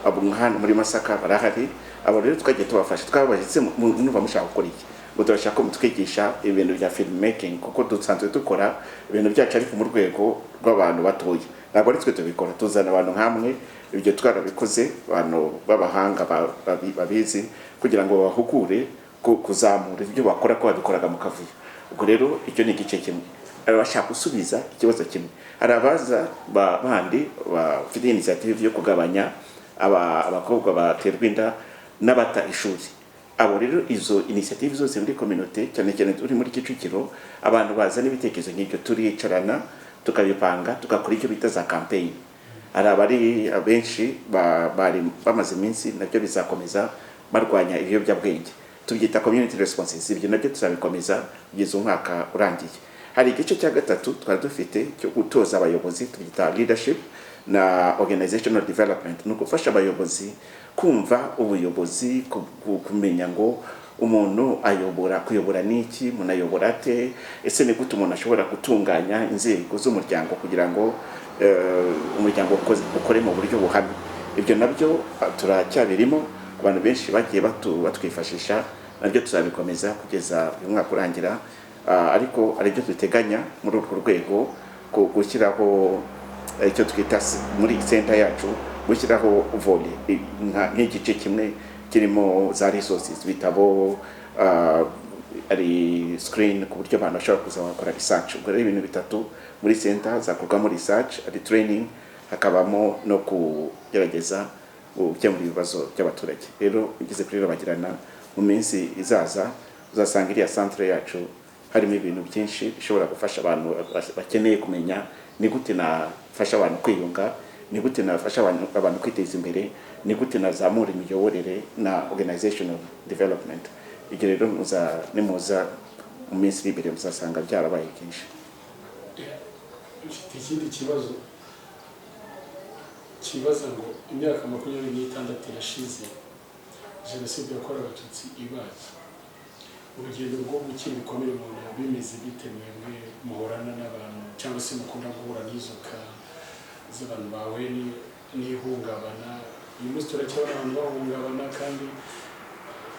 Abo nk'ahantu muri Masaka barahari, abo rero tukagiye tubafasha, twabashitse numva mushaka gukora iki, ngo turashaka ko mutwigisha ibintu bya film making kuko dusanzwe dukora ibintu byacu ariko mu rwego rw'abantu batoye. Ntabwo ari twe tubikora, tuzana abantu hamwe, ibyo twarabikoze abantu b'abahanga babizi kugira ngo bahugure kuzamura ibyo bakora ko babikoraga mu kavuyo. Ubwo rero icyo ni igice kimwe. Bashaka gusubiza ikibazo kimwe. Hari abaza bandi bafite initiative yo kugabanya abakobwa baterwa inda n'abata ishuri. Abo rero izo initiative zose muri community cyane cyane turi muri Kicukiro, abantu bazana ibitekerezo nk'ibyo turicarana tukabipanga tugakora icyo bita za campaign. Hari abari benshi bari bamaze iminsi, nabyo bizakomeza barwanya ibiyobyabwenge, tubyita community responses. Ibyo nabyo tuzabikomeza kugeza umwaka urangiye. Hari igice cya gatatu twari dufite cyo gutoza abayobozi, tubyita leadership na organizational development. Nuko gufasha abayobozi kumva ubuyobozi, kumenya ngo umuntu kuyobora niki, munayobora ate, ese ni gute umuntu ashobora gutunganya inzego z'umuryango kugira ngo umuryango ukore mu buryo buhamye. Ibyo nabyo turacyabirimo, abantu benshi bagiye batwifashisha, nabyo tuzabikomeza kugeza uyu mwaka urangira. Ariko aribyo duteganya muri urwo rwego gushyiraho icyo twita muri center yacu, gushyiraho volley nk'igice kimwe kirimo za resources, bitabo, ari screen ku buryo abantu bashobora kuza bakora research. Ubwo rero ibintu bitatu muri center zakorwamo research, ari training, hakabamo no kugerageza gukemura ibibazo by'abaturage. Rero ugeze kuri Rabagirana mu minsi izaza uzasanga iriya centre yacu harimo ibintu byinshi bishobora gufasha abantu bakeneye kumenya ni gute nafasha abantu kwiyunga, ni gute nafasha abantu kwiteza imbere, ni gute nazamura imiyoborere na organizational development. Ibyo rero nimuza mu minsi imbere muzasanga byarabaye byinshi. Ikindi kibazo ngo imyaka 26 irashize jenoside yakorewe Abatutsi ibaye. Urugendo rwo gukira ibikomere mu nda bimeze bite mwebwe muhorana n'abantu cyangwa se mukunda guhura n'izuka z'abantu bawe n'ihungabana? Uyu munsi turacyabona abantu bahungabana, kandi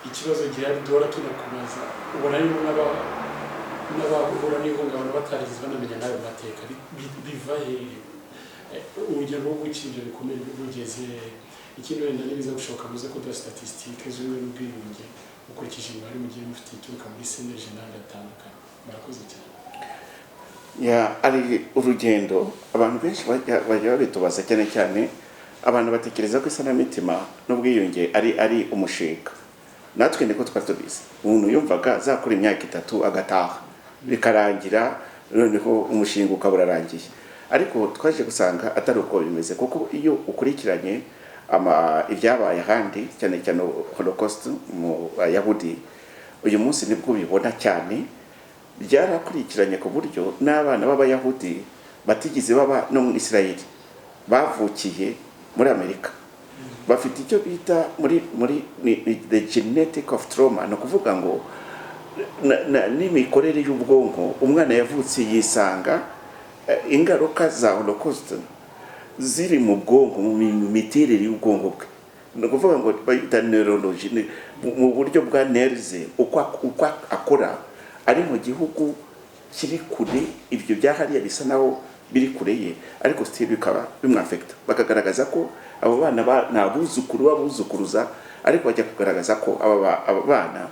ikibazo gihari duhora tunakubaza, ubona yuko n'abahura n'ihungabana batarigize banamenya n'ayo mateka biva hehe? Urugendo rwo gukira ibyo bikomere rugeze ikindi wenda nibiza gushoboka muze kuduha statistique z'ubumwe n'ubwiyunge ukurikije imibare mugiye mufite ituruka muri seneje n'ahandi hatandukanye. Murakoze cyane. Ari urugendo abantu benshi bajya babitubaza cyane cyane, abantu batekereza ko isanamitima n'ubwiyunge ari umushinga. Natwe niko twatubize, umuntu yumvaga zakora imyaka 3 agataha bikarangira, noneho umushinga ukaburarangiye. Ariko twaje gusanga atari uko bimeze, kuko iyo ukurikiranye ibyabaye ahandi cyane cyane Holocaust mu Bayahudi, uyu munsi nibwo bibona cyane. Byarakurikiranye ku buryo n'abana b'Abayahudi batigeze baba no mu Israel, bavukiye muri Amerika, bafite icyo bita muri the genetic of trauma. No kuvuga ngo n'imikorere y'ubwonko umwana yavutse yisanga ingaruka za Holocaust ziri mu bwonko mu miterere y'ubwonko bwe. Ni ukuvuga ngo bayita neurology mu buryo bwa nerves uko akora ari mu gihugu kiri kure, ibyo byahariya bisa naho biri kure ye, ariko still bikaba bimwafecta. Bakagaragaza ko abo bana nabuzukuru babuzukuruza, ariko bajya kugaragaza ko aba bana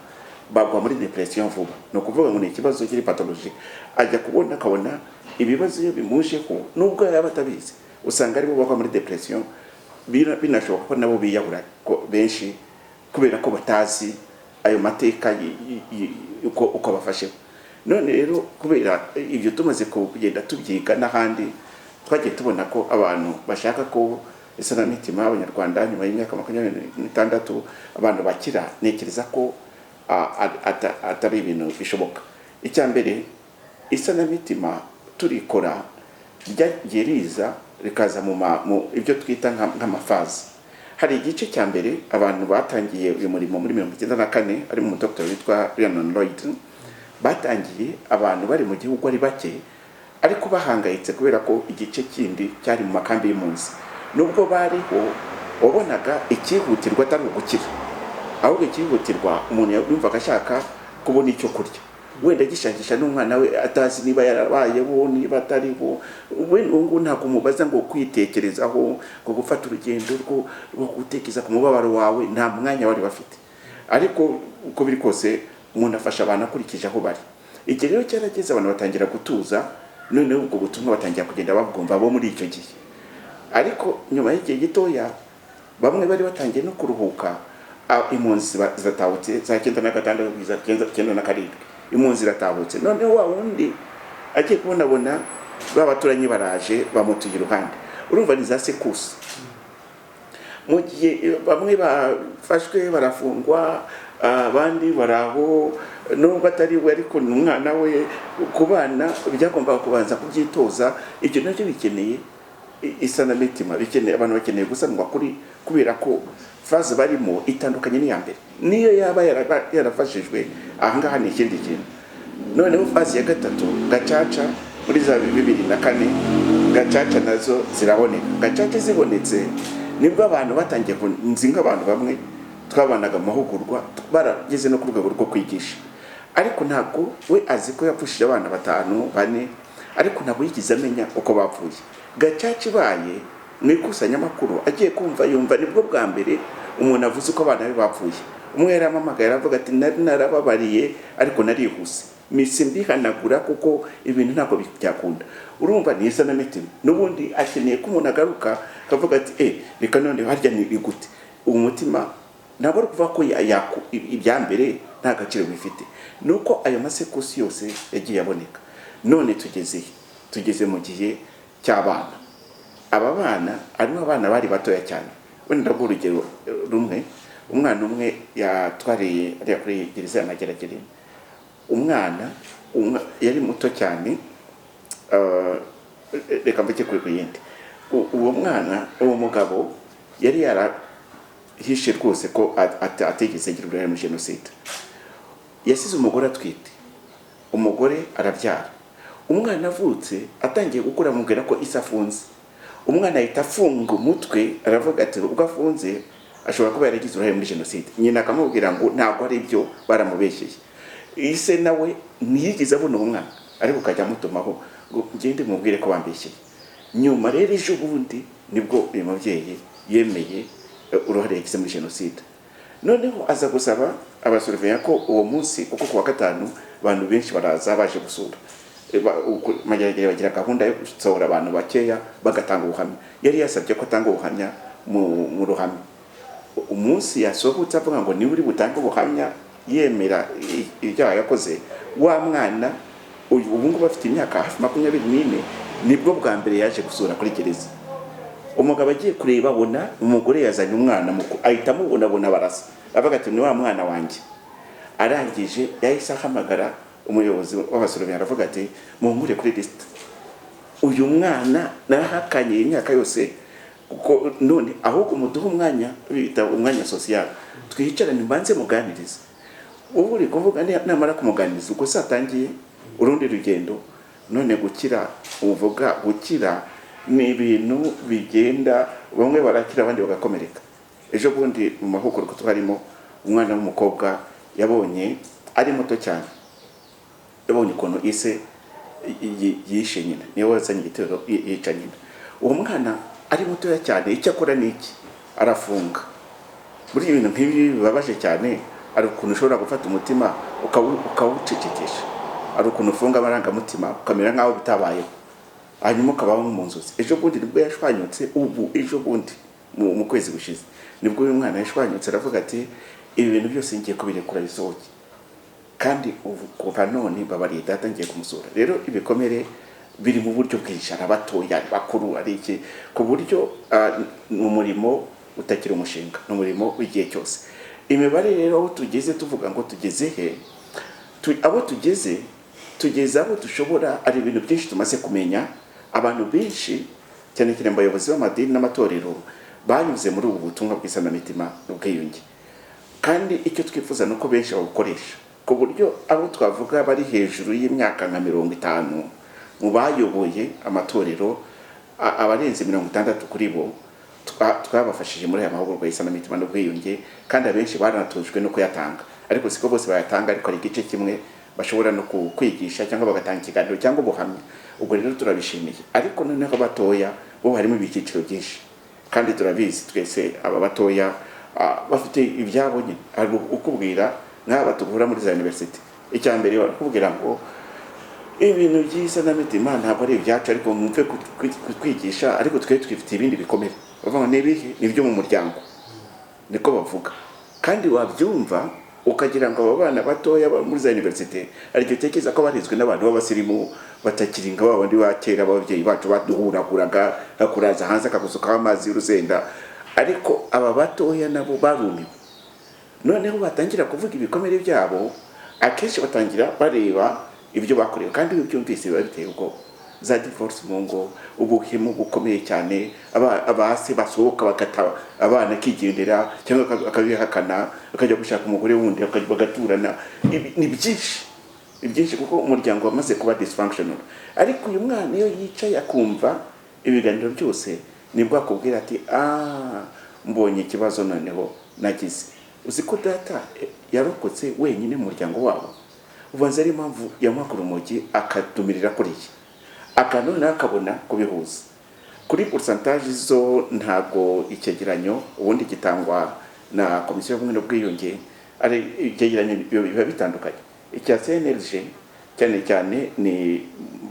bagwa muri depression vuba. No kuvuga ngo ni ikibazo kiri pathology, ajya kubona akabona ibibazo bimujeho nubwo yaba atabizi, usanga aribo bagwa muri depression. Binashoboka ko nabo biyahura ko benshi kubera ko batazi ayo mateka uko bafasheho. None rero kubera ibyo tumaze kugenda tubyiga n'ahandi, twagiye tubona ko abantu bashaka ko isanamitima y'Abanyarwanda nyuma y'imyaka 26 abantu bakira, nekereza ko atari ibintu bishoboka. Icya mbere, isanamitima turikora ryagiriza rikaza mu ibyo twita nk'amafazi. Hari igice cya mbere abantu batangiye uyu murimo muri 1994 ari mu Dr. witwa Rhiannon Lloyd, batangiye abantu bari mu gihugu ari bake, ariko bahangayitse kubera ko igice kindi cyari mu makambi y'impunzi. Nubwo bariho, wabonaga ikihutirwa atari ugukira, ahubwo ikihutirwa umuntu yumvaga ashaka kubona icyo kurya, wenda gishakisha n'umwana we atazi niba yarabayeho niba atariho. Ngo ntabwo umubaza ngo kwitekerezaho, ngo gufata urugendo rwo gutekereza ku mubabaro wawe, nta mwanya wari bafite. Ariko uko biri kose umuntu afasha abantu akurikije aho bari. Igihe rero cyarageze abantu batangira gutuza, noneho ubwo butumwa batangira kugenda babwumva bo muri icyo gihe. Ariko nyuma y'igihe gitoya bamwe bari batangiye no kuruhuka, impunzi ziratahutse za 96 kugeza 97, impunzi ziratahutse. Noneho wa wundi agiye kubona babaturanyi baraje bamutuye iruhande, urumva ni za sekusi. Mu gihe bamwe bafashwe barafungwa, abandi baraho nubwo atari we ariko n'umwana we, kubana byagombaga kubanza kubyitoza. Ibyo nacyo bikeneye isanamitima, bikeneye abantu bakeneye gusanwa kuri, kubera ko faze barimo itandukanye n'iya mbere. Niyo yaba yarafashijwe ahangaha ni ikindi kintu. Noneho faze ya gatatu gacaca muri za 2004, gacaca nazo ziraboneka. Gacaca zibonetse nibwo abantu batangiye nzinga, abantu bamwe twabanaga amahugurwa barageze no ku rwego rwo kwigisha, ariko ntabwo we azi ko yapfushije abana 5 4, ariko ntabwo yigize amenya uko bapfuye. Gacaca ibaye mu ikusanyamakuru agiye kumva yumva nibwo bwa mbere umuntu avuze uko abana be bapfuye. Umwe yaramamagaye aravuga ati narababariye ariko narihuse, misi mbihanagura kuko ibintu ntabwo byakunda. Urumva ni isanamitima. N'ubundi akeneye ko umuntu agaruka akavuga ati reka none harya ni gute umutima ntabwo kuva ko ibya mbere nta gaciro bifite. Nuko ayo masekusi yose yagiye aboneka. None tugeze mu gihe cy'abana. Aba bana arimo abana bari batoya cyane. Wenda urugero rumwe, umwana umwe yatwariye ari kuri gereza ya Mageragere. Umwana yari muto cyane, reka mvuge kuri yindi. Uwo mwana, uwo mugabo yari yarahishe rwose ko ategetse agira uruhare mu jenoside. Yasize umugore atwite, umugore arabyara. Umwana avutse atangiye gukura, mubwira ko isi afunze. Umwana ahita afunga umutwe, aravuga ati ubwo afunze ashobora kuba yaragize uruhare muri jenoside. Nyina akamubwira ngo ntabwo ari byo, baramubeshyeye. Ise nawe ntiyigize abona umwana, ariko kajya mutumaho ngo ngende mubwire ko bambeshyeye. Nyuma rero ejo bundi nibwo uyu mubyeyi yemeye uruhare yagize muri jenoside. Noneho aza gusaba abasurveya ko uwo munsi kuko kuwa 5 abantu benshi baraza baje gusura. Mageragere bagira gahunda yo gusohora abantu bakeya bagatanga ubuhamya. Yari yasabye ko atanga ubuhamya mu ruhame. Umunsi yasohotse avuga ngo ni uri butanga ubuhamya yemera ibyaha yakoze, wa mwana ubu ngubu afite imyaka hafi 24, nibwo bwa mbere yaje gusura kuri gereza. Umugabo agiye kureba abona umugore yazanye umwana ahita amubona barasa, avuga ati ni wa mwana wanjye. Arangije yahise ahamagara umuyobozi w'abasurveya aravuga ati munkure kuri list. Uyu mwana narahakanye imyaka yose, kuko none ahubwo muduha umwanya, bita umwanya social, twicarane mbanze muganiriza. Ubu uri kuvuga namara kumuganiriza uko satangiye urundi rugendo. None gukira, uvuga gukira ni ibintu bigenda bamwe barakira abandi bagakomereka. Ejo bundi mu mahugurwa twarimo umwana w'umukobwa yabonye ari muto cyane, yabonye ukuntu ise yishe nyina, niwe wazanye igitero yica nyina. Uwo mwana ari mutoya cyane, icyo akora niki arafunga. Muri ibintu nk'ibi bibabaje cyane, ari ukuntu ushobora gufata umutima ukawucecekesha, ari ukuntu ufunga amarangamutima ukamera nk'aho bitabayeho, hanyuma ukabaho mu nzozi. Ejo bundi nibwo yashwanyutse, ejo bundi mu kwezi gushize nibwo uyu mwana yashwanyutse aravuga ati ibi bintu byose ngiye kubirekura bisohoke, kandi ubu kuva none babariye data ngiye kumusura. Rero ibikomere biri mu buryo bwinshi, abatoya bakuru ari iki, ku buryo umurimo utakira umushinga, n'umurimo w'igihe cyose. Imibare rero aho tugeze tuvuga ngo tugeze he, abo tugeze aho dushobora, ari ibintu byinshi tumaze kumenya. Abantu benshi cyane cyane abayobozi b'amadini n'amatorero banyuze muri ubu butumwa bw'isanamitima n'ubwiyunge, kandi icyo twifuza nuko benshi babukoresha, ku buryo abo twavuga bari hejuru y'imyaka nka 50 mu bayoboye amatorero, abarenze 60 kuri bo twabafashije muri aya mahugurwa y'isanamitima n'ubwiyunge, kandi abenshi baranatujwe no kuyatanga. Ariko siko bose bayatanga, ariko ari igice kimwe bashobora no kwigisha cyangwa bagatanga ikiganiro cyangwa ubuhamya. Ubwo rero turabishimiye. Ariko noneho batoya bo harimo ibiciro byinshi, kandi turabizi twese aba batoya bafite ibyabo nyine. Ari ukubwira nk'aba tuvura muri za university, icya mbere barakubwira ngo ibintu by'isanamitima ntabwo ari ibyacu, ariko mwumve kwigisha, ariko twe twifite ibindi bikomere. Bavuga n'ibihe nibyo mu muryango, niko bavuga. Kandi wabyumva ukagira ngo aba bana batoya muri za university ari cyo tekeza ko barizwe n'abantu b'abasirimu batakiringa babandi bakera ababyeyi bacu baduhuraguraga akuraza hanze akagusuka amazi y'urusenda. Ariko aba batoya nabo barumiwe, noneho batangira kuvuga ibikomere byabo, akenshi batangira bareba ibyo bakorewe, kandi ibyo byumvise biba biteye ubwoba. Za divorce mu ngo, ubuhemu bukomeye cyane, abase basohoka bagata abana kigendera cyangwa akabihakana akajya gushaka umugore wundi bagaturana. Ni byinshi kuko umuryango wamaze kuba dysfunctional. Ariko uyu mwana iyo yicaye akumva ibiganiro byose, nibwo akubwira ati mbonye ikibazo noneho nagize. Uzi ko data yarokotse wenyine mu muryango wabo, ubanza ari impamvu yamakuru umugi akadumirira kuri iki akanone akabona kubihuza. Kuri pourcentage zo ntago icyegeranyo ubundi gitangwa na komisiyo y'ubumwe n'ubwiyunge, ari icyegeranyo biba bitandukanye. Icya CNLG cyane cyane ni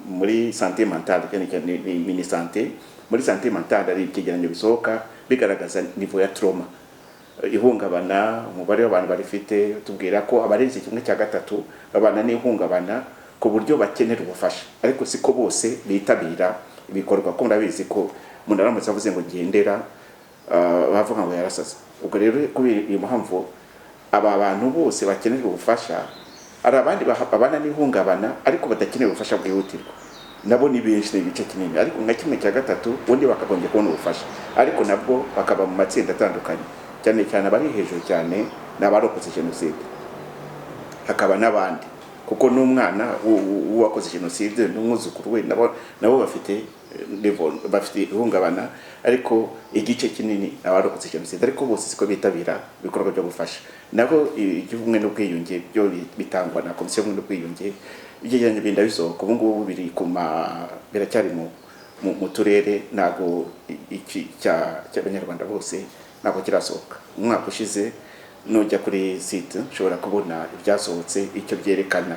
muri santé mentale, cyane cyane ni mini santé. Muri santé mentale ari icyegeranyo bisohoka bigaragaza niveau ya trauma, ihungabana, umubare w'abantu barifite. Tubwira ko abarenze 1/3 babana n'ihungabana ku buryo bakenera ubufasha, ariko siko bose bitabira ibikorwa. Ko ndabizi ko umuntu aramutse avuze ngo gendera bavuga ngo yarasaze. Ubwo rero kubera iyo mpamvu aba bantu bose bakenera ubufasha, ari abandi babana n'ihungabana ariko badakenera ubufasha bwihutirwa, nabo ni benshi, ni ibice kinini. Ariko nka 1/3 ubundi bakagombye kubona ubufasha, ariko nabwo bakaba mu matsinda atandukanye. Cyane cyane abari hejuru cyane n'abarokotse jenoside, hakaba n'abandi, kuko n'umwana uwakoze jenoside n'umwuzukuru we nabo bafite ihungabana, ariko igice kinini abarokotse jenoside. Ariko bose siko bitabira ibikorwa byo gufasha. Nabo iby'ubumwe n'ubwiyunge byo bitangwa na komisiyo y'ubumwe n'ubwiyunge, ibyegeranyo binda bisohoka ubu ngubu biri biracyari mu turere, ntago iki cy'abanyarwanda bose ntabwo kirasohoka. Umwaka ushize nujya kuri site ushobora kubona ibyasohotse, icyo byerekana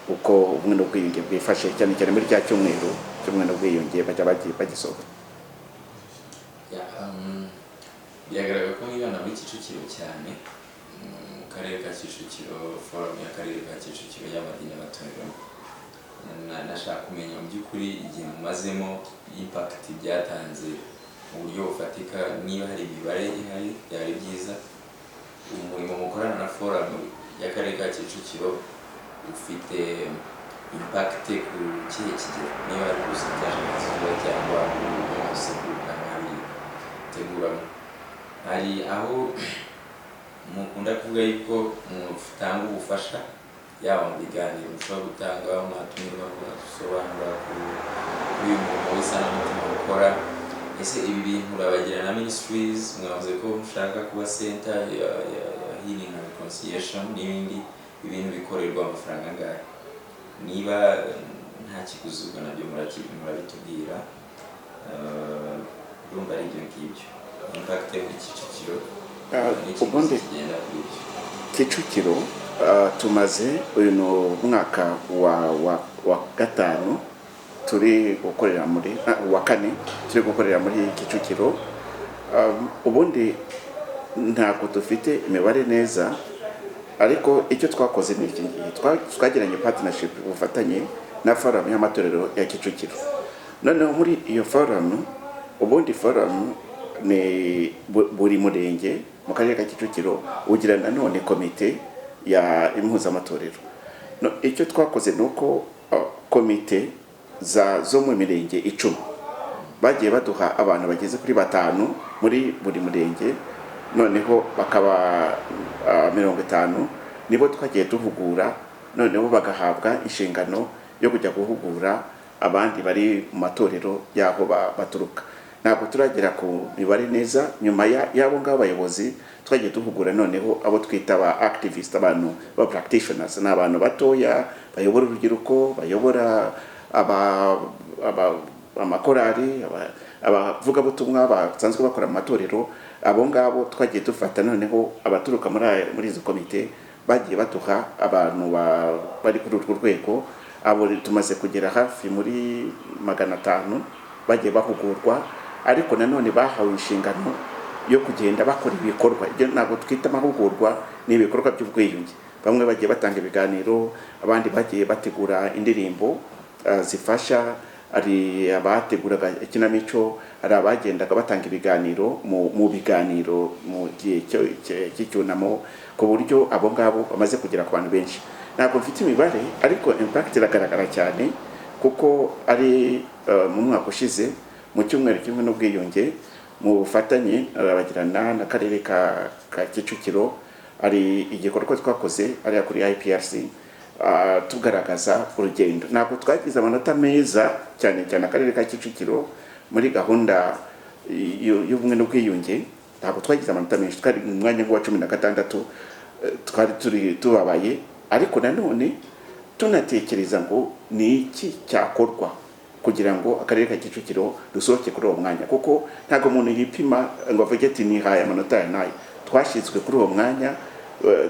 uko ubumwe n'ubwiyunge bwifashe, cyane cyane muri cya cyumweru cy'ubumwe n'ubwiyunge bajya bagisohoka. Biragaragara ko mwibanda muri Kicukiro cyane, mu karere ka Kicukiro, forum y'akarere ka Kicukiro y'amadini n'amatorero. Nashaka kumenya mu by'ukuri igihe mumazemo, impact byatanze mu buryo bufatika, niba hari imibare ihari byari byiza. Umurimo mukorana na forum y'akarere ka Kicukiro ufite impact ku kihe kigero, niba ari percentage cyangwa umunsi teguramo. Hari aho mukunda kuvuga yuko mutanga ubufasha yaba mu biganiro mushobora gutanga mwatumirwa mugasobanura kuri uyu murimo w'isanamitima mukora. Ese ibi bintu Rabagirana Ministries mwavuze ko mushaka kuba center ya healing and reconciliation n'ibindi ibintu bikorerwa amafaranga angahe? Niba nta kiguzi ubwo nabyo murabitubwira. Urumva ari ibyo ngibyo impact muri Kicukiro ubundi Kicukiro tumaze uyu mwaka wa gatanu turi gukorera muri wa kane turi gukorera muri Kicukiro. Ubundi ntabwo dufite imibare neza, ariko icyo twakoze ni iki twagiranye partnership ubufatanye na forum y'amatorero ya Kicukiro. Noneho muri iyo forum, ubundi forum ni buri murenge mu karere ka Kicukiro ugira nanone komite ya impuzamatorero. Icyo twakoze nuko komite zo mu mirenge 10 bagiye baduha abantu bageze kuri 5 muri buri murenge, noneho bakaba 50 nibo twagiye duhugura, noneho bagahabwa inshingano yo kujya guhugura abandi bari mu matorero yaho baturuka. Ntabwo turagera ku mibare neza, nyuma yabo ngabo abayobozi twagiye duhugura noneho abo twita ba activist, abantu ba practitioners, n'abantu batoya bayobora urubyiruko, bayobora amakorari, abavuga butumwa basanzwe bakora amatorero. Abo ngabo twagiye dufata, noneho abaturuka muri izo komite bagiye batuha abantu bari kuri urwo rwego. Abo tumaze kugera hafi muri 500 bagiye bahugurwa, ariko nanone bahawe inshingano yo kugenda bakora ibikorwa. Ibyo ntabwo twita amahugurwa, ni ibikorwa by'ubwiyunge. Bamwe bagiye batanga ibiganiro, abandi bagiye bategura indirimbo zifasha, ari abateguraga ikinamico, ari abagendaga batanga ibiganiro mu biganiro mu gihe cy'icyunamo, ku buryo abo ngabo bamaze kugera ku bantu benshi. Ntabwo mfite imibare, ariko impact iragaragara cyane, kuko ari mu mwaka ushize mu cyumweru kimwe n'ubwiyunge mu bufatanye Rabagirana n'akarere ka Kicukiro, ari igikorwa twakoze ari kuri IPRC tugaragaza urugendo. Ntabwo twagize amanota meza cyane akarere ka Kicukiro muri gahunda y'ubumwe n'ubwiyunge. Ntabwo twagize amanota menshi, twari mu mwanya wa 16, twari tubabaye. Ariko nanone tunatekereza ngo ni iki cyakorwa kugira ngo akarere ka Kicukiro dusohoke kuri uwo mwanya, kuko ntabwo umuntu yipima ngo avuge ati ni haya amanota ya nayo. Twashyizwe kuri uwo mwanya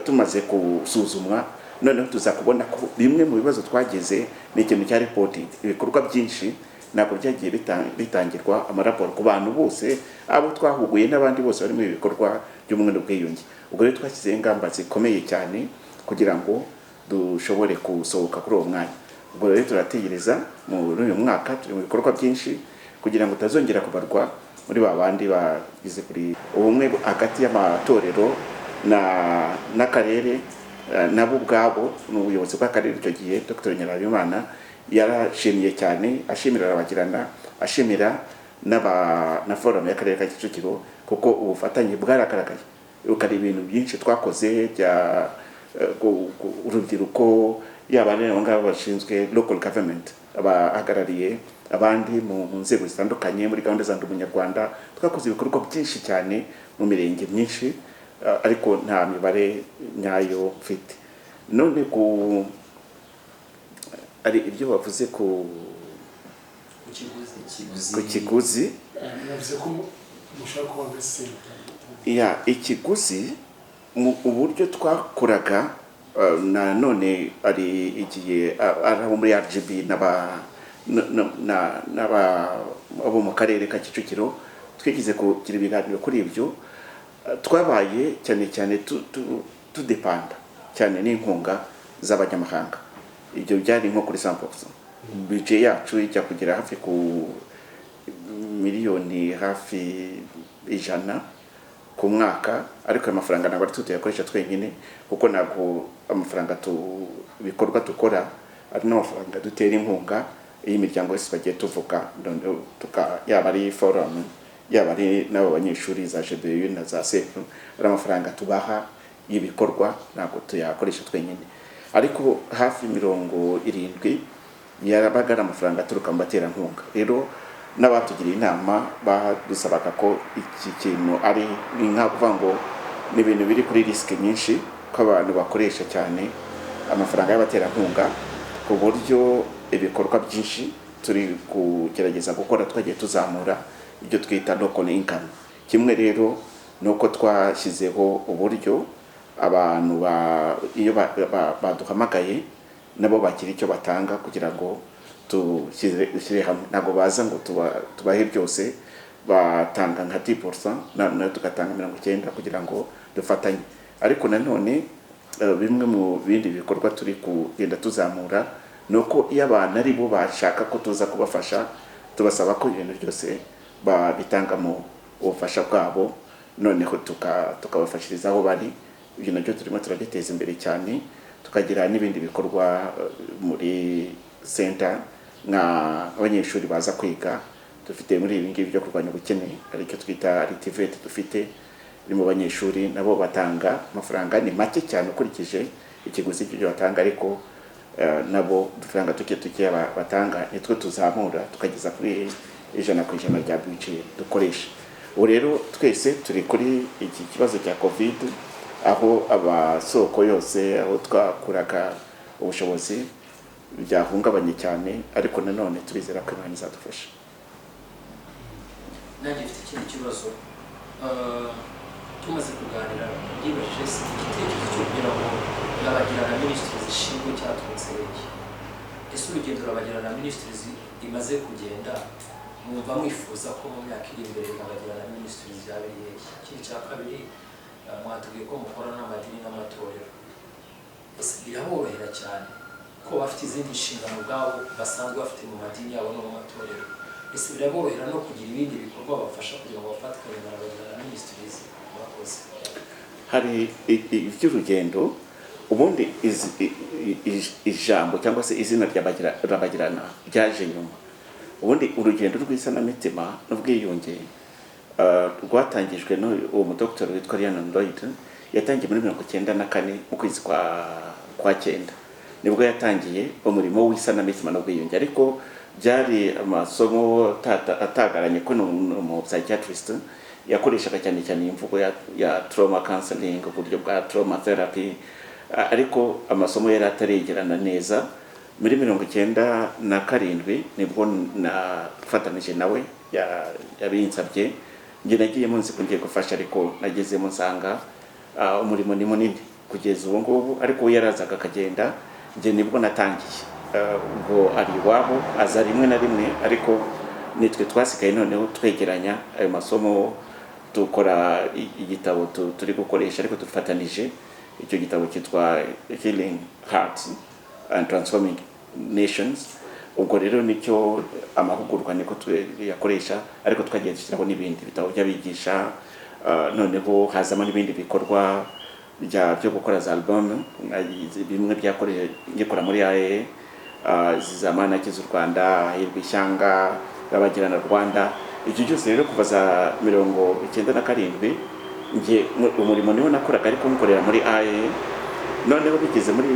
tumaze gusuzumwa, noneho tuza kubona ko bimwe mu bibazo twageze ni ikintu cya reporting. Ibikorwa byinshi ntabwo byagiye bitangirwa amaraporo ku bantu bose, abo twahuguye n'abandi bose bari mu bikorwa by'ubumwe n'ubwiyunge. Ubwo rero twashyizeho ingamba zikomeye cyane kugira ngo dushobore gusohoka kuri uwo mwanya. Ubwo rero turategereza muri uyu mwaka turi mu bikorwa byinshi kugira ngo utazongera kubarwa muri babandi bagize kuri ubumwe hagati y'amatorero n'akarere. Nabo ubwabo n'ubuyobozi bw'akarere icyo gihe Dr. Nyirabimana yarashimiye cyane, ashimira Rabagirana, ashimira na forum y'akarere ka Kicukiro, kuko ubufatanye bwaragaragaye. Ukari ibintu byinshi twakoze bya urubyiruko, yaba n'abo ngabo bashinzwe local government, abahagarariye abandi mu nzego zitandukanye muri gahunda za Ndi Umunyarwanda. Twakoze ibikorwa byinshi cyane mu mirenge myinshi, ariko nta mibare nyayo mfite. None ari ibyo bavuze ku kiguzi, navuze ko mushaka kuba center ya ikiguzi mu uburyo twakoraga. None ari igihe abo muri RGB abo mu karere ka Kicukiro twigize kugira ibiganiro kuri ibyo. Twabaye cyane tudepanda cyane n'inkunga z'abanyamahanga. Ibyo byari nko kuri 100%. Budget yacu ijya kugera hafi ku miliyoni hafi 100 ku mwaka, ariko amafaranga ntabwo tuyakoresha twenyine, kuko ntabwo amafaranga bikorwa dukora ari n'amafaranga dutera inkunga y'imiryango yose bagiye tuvuga, yaba ari forum, yaba ari n'abo banyeshuri za GBU na za SEF, ari amafaranga tubaha y'ibikorwa, ntabwo tuyakoresha twenyine. ariko hafi 70 yarabaga ari amafaranga aturuka mu baterankunga. Rero n'abatugiriye inama badusabaga ko iki kintu ari nka kuvuga ngo ni ibintu biri kuri risike nyinshi ko abantu bakoresha cyane amafaranga y'abaterankunga, ku buryo ibikorwa byinshi turi kugerageza gukora twagiye tuzamura ibyo twita local income. Kimwe rero nuko twashyizeho uburyo abantu iyo baduhamagaye nabo bakira icyo batanga kugira ngo tushyire hamwe. Ntabwo baza ngo tubahe byose, batanga nka 10% nayo tugatanga 90% kugira ngo dufatanye. Ariko nanone bimwe mu bindi bikorwa turi kugenda tuzamura nuko iyo abantu ari bo bashaka ko tuza kubafasha, tubasaba ko ibintu byose babitanga mu ubufasha bwabo, noneho tukabafashiriza aho bari. Ibyo nabyo turimo turagiteza imbere cyane, tukagira n'ibindi bikorwa muri center abanyeshuri baza kwiga. Dufite muri ibi ngibi byo kurwanya ubukene aricyo twita Activate, dufite mu banyeshuri nabo batanga amafaranga ni make cyane ukurikije ikiguzi cy'ibyo batanga, ariko nabo dufaranga tuke batanga nitwe tuzamura tukageza kuri 100% rya budget dukoresha. Ubu rero twese turi kuri iki kibazo cya COVID, aho abasoko yose aho twakuraga ubushobozi byahungabanye cyane, ariko nanone turizera ko Imana izadufasha. Nanjye mfite ikindi kibazo tumaze kuganira byibajije igitekerezo cyo kugira ngo Rabagirana Ministries zishinzwe cyaturutse iki. Ese urugendo Rabagirana Ministries imaze kugenda mwumva mwifuza ko mu myaka iri imbere Rabagirana Ministries yabereye iki? Ikindi cya kabiri mwatubwiye ko mukora n'amadini n'amatorero, ese biraborohera cyane ko bafite izindi nshingano ubwabo basanzwe bafite mu madini yabo no mu matorero? Ese biraborohera no kugira ibindi bikorwa bafasha kugira ngo bafatikanye na Rabagirana Ministries? Murakoze. Hari iby'urugendo, ubundi ijambo cyangwa se izina rya Rabagirana ryaje nyuma. Ubundi urugendo rw'isanamitima n'ubwiyunge rwatangijwe n'uwo mudokiteri witwa Rhiannon Lloyd. Yatangiye muri 1994 mu kwezi kwa 9 nibwo yatangiye umurimo w'isanamitima n'ubwiyunge, ariko byari amasomo atagaranye ko mu psychiatrist yakoreshaga cyane imvugo ya trauma counseling, uburyo bwa trauma therapy, ariko amasomo yari ataregerana neza. Muri 1997 nibwo nafatanije nawe yabinsabye, njye nagiye munsi kungiye gufasha, ariko nagezemo nsanga umurimo ni munini kugeza ubu ngubu, ariko yarazaga akagenda, njye nibwo natangiye ubwo ari iwabo aza rimwe na rimwe, ariko nitwe twasigaye noneho twegeranya ayo masomo, dukora igitabo turi gukoresha, ariko dufatanije. Icyo gitabo cyitwa Healing Hearts and Transforming Nations. Ubwo rero nicyo amahugurwa niko yakoresha, ariko twagiye dushyiraho n'ibindi bitabo by'abigisha, noneho hazamo n'ibindi bikorwa byo gukora za album, bimwe byakoreye ngikora muri AE zizamana kizu Rwanda, Hirwa Ishyanga, Rabagirana Rwanda. Ibyo byose rero kuva za 1997 nje umurimo niho nakoraga, ariko mukorera muri AE. Noneho bigeze muri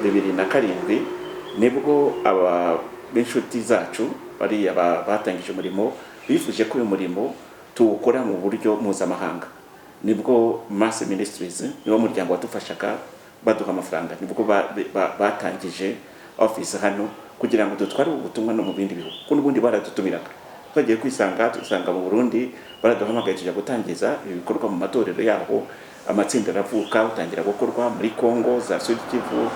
2007 nibwo b'inshuti zacu bari batangije umurimo, bifuje ko uyu murimo tuwukora mu buryo mpuzamahanga. Nibwo Mass Ministries niwo muryango wadufashaga baduha amafaranga, nibwo batangije office hano kugira ngo dutware ubutumwa no mu bindi bihugu. Kuko n'ubundi baradutumiraga, twagiye kwisanga mu Burundi baraduhamagaye tujya gutangiza ibikorwa mu matorero yaho. Amatsinda aravuka, utangira gukorwa muri Congo, za Sud Kivu,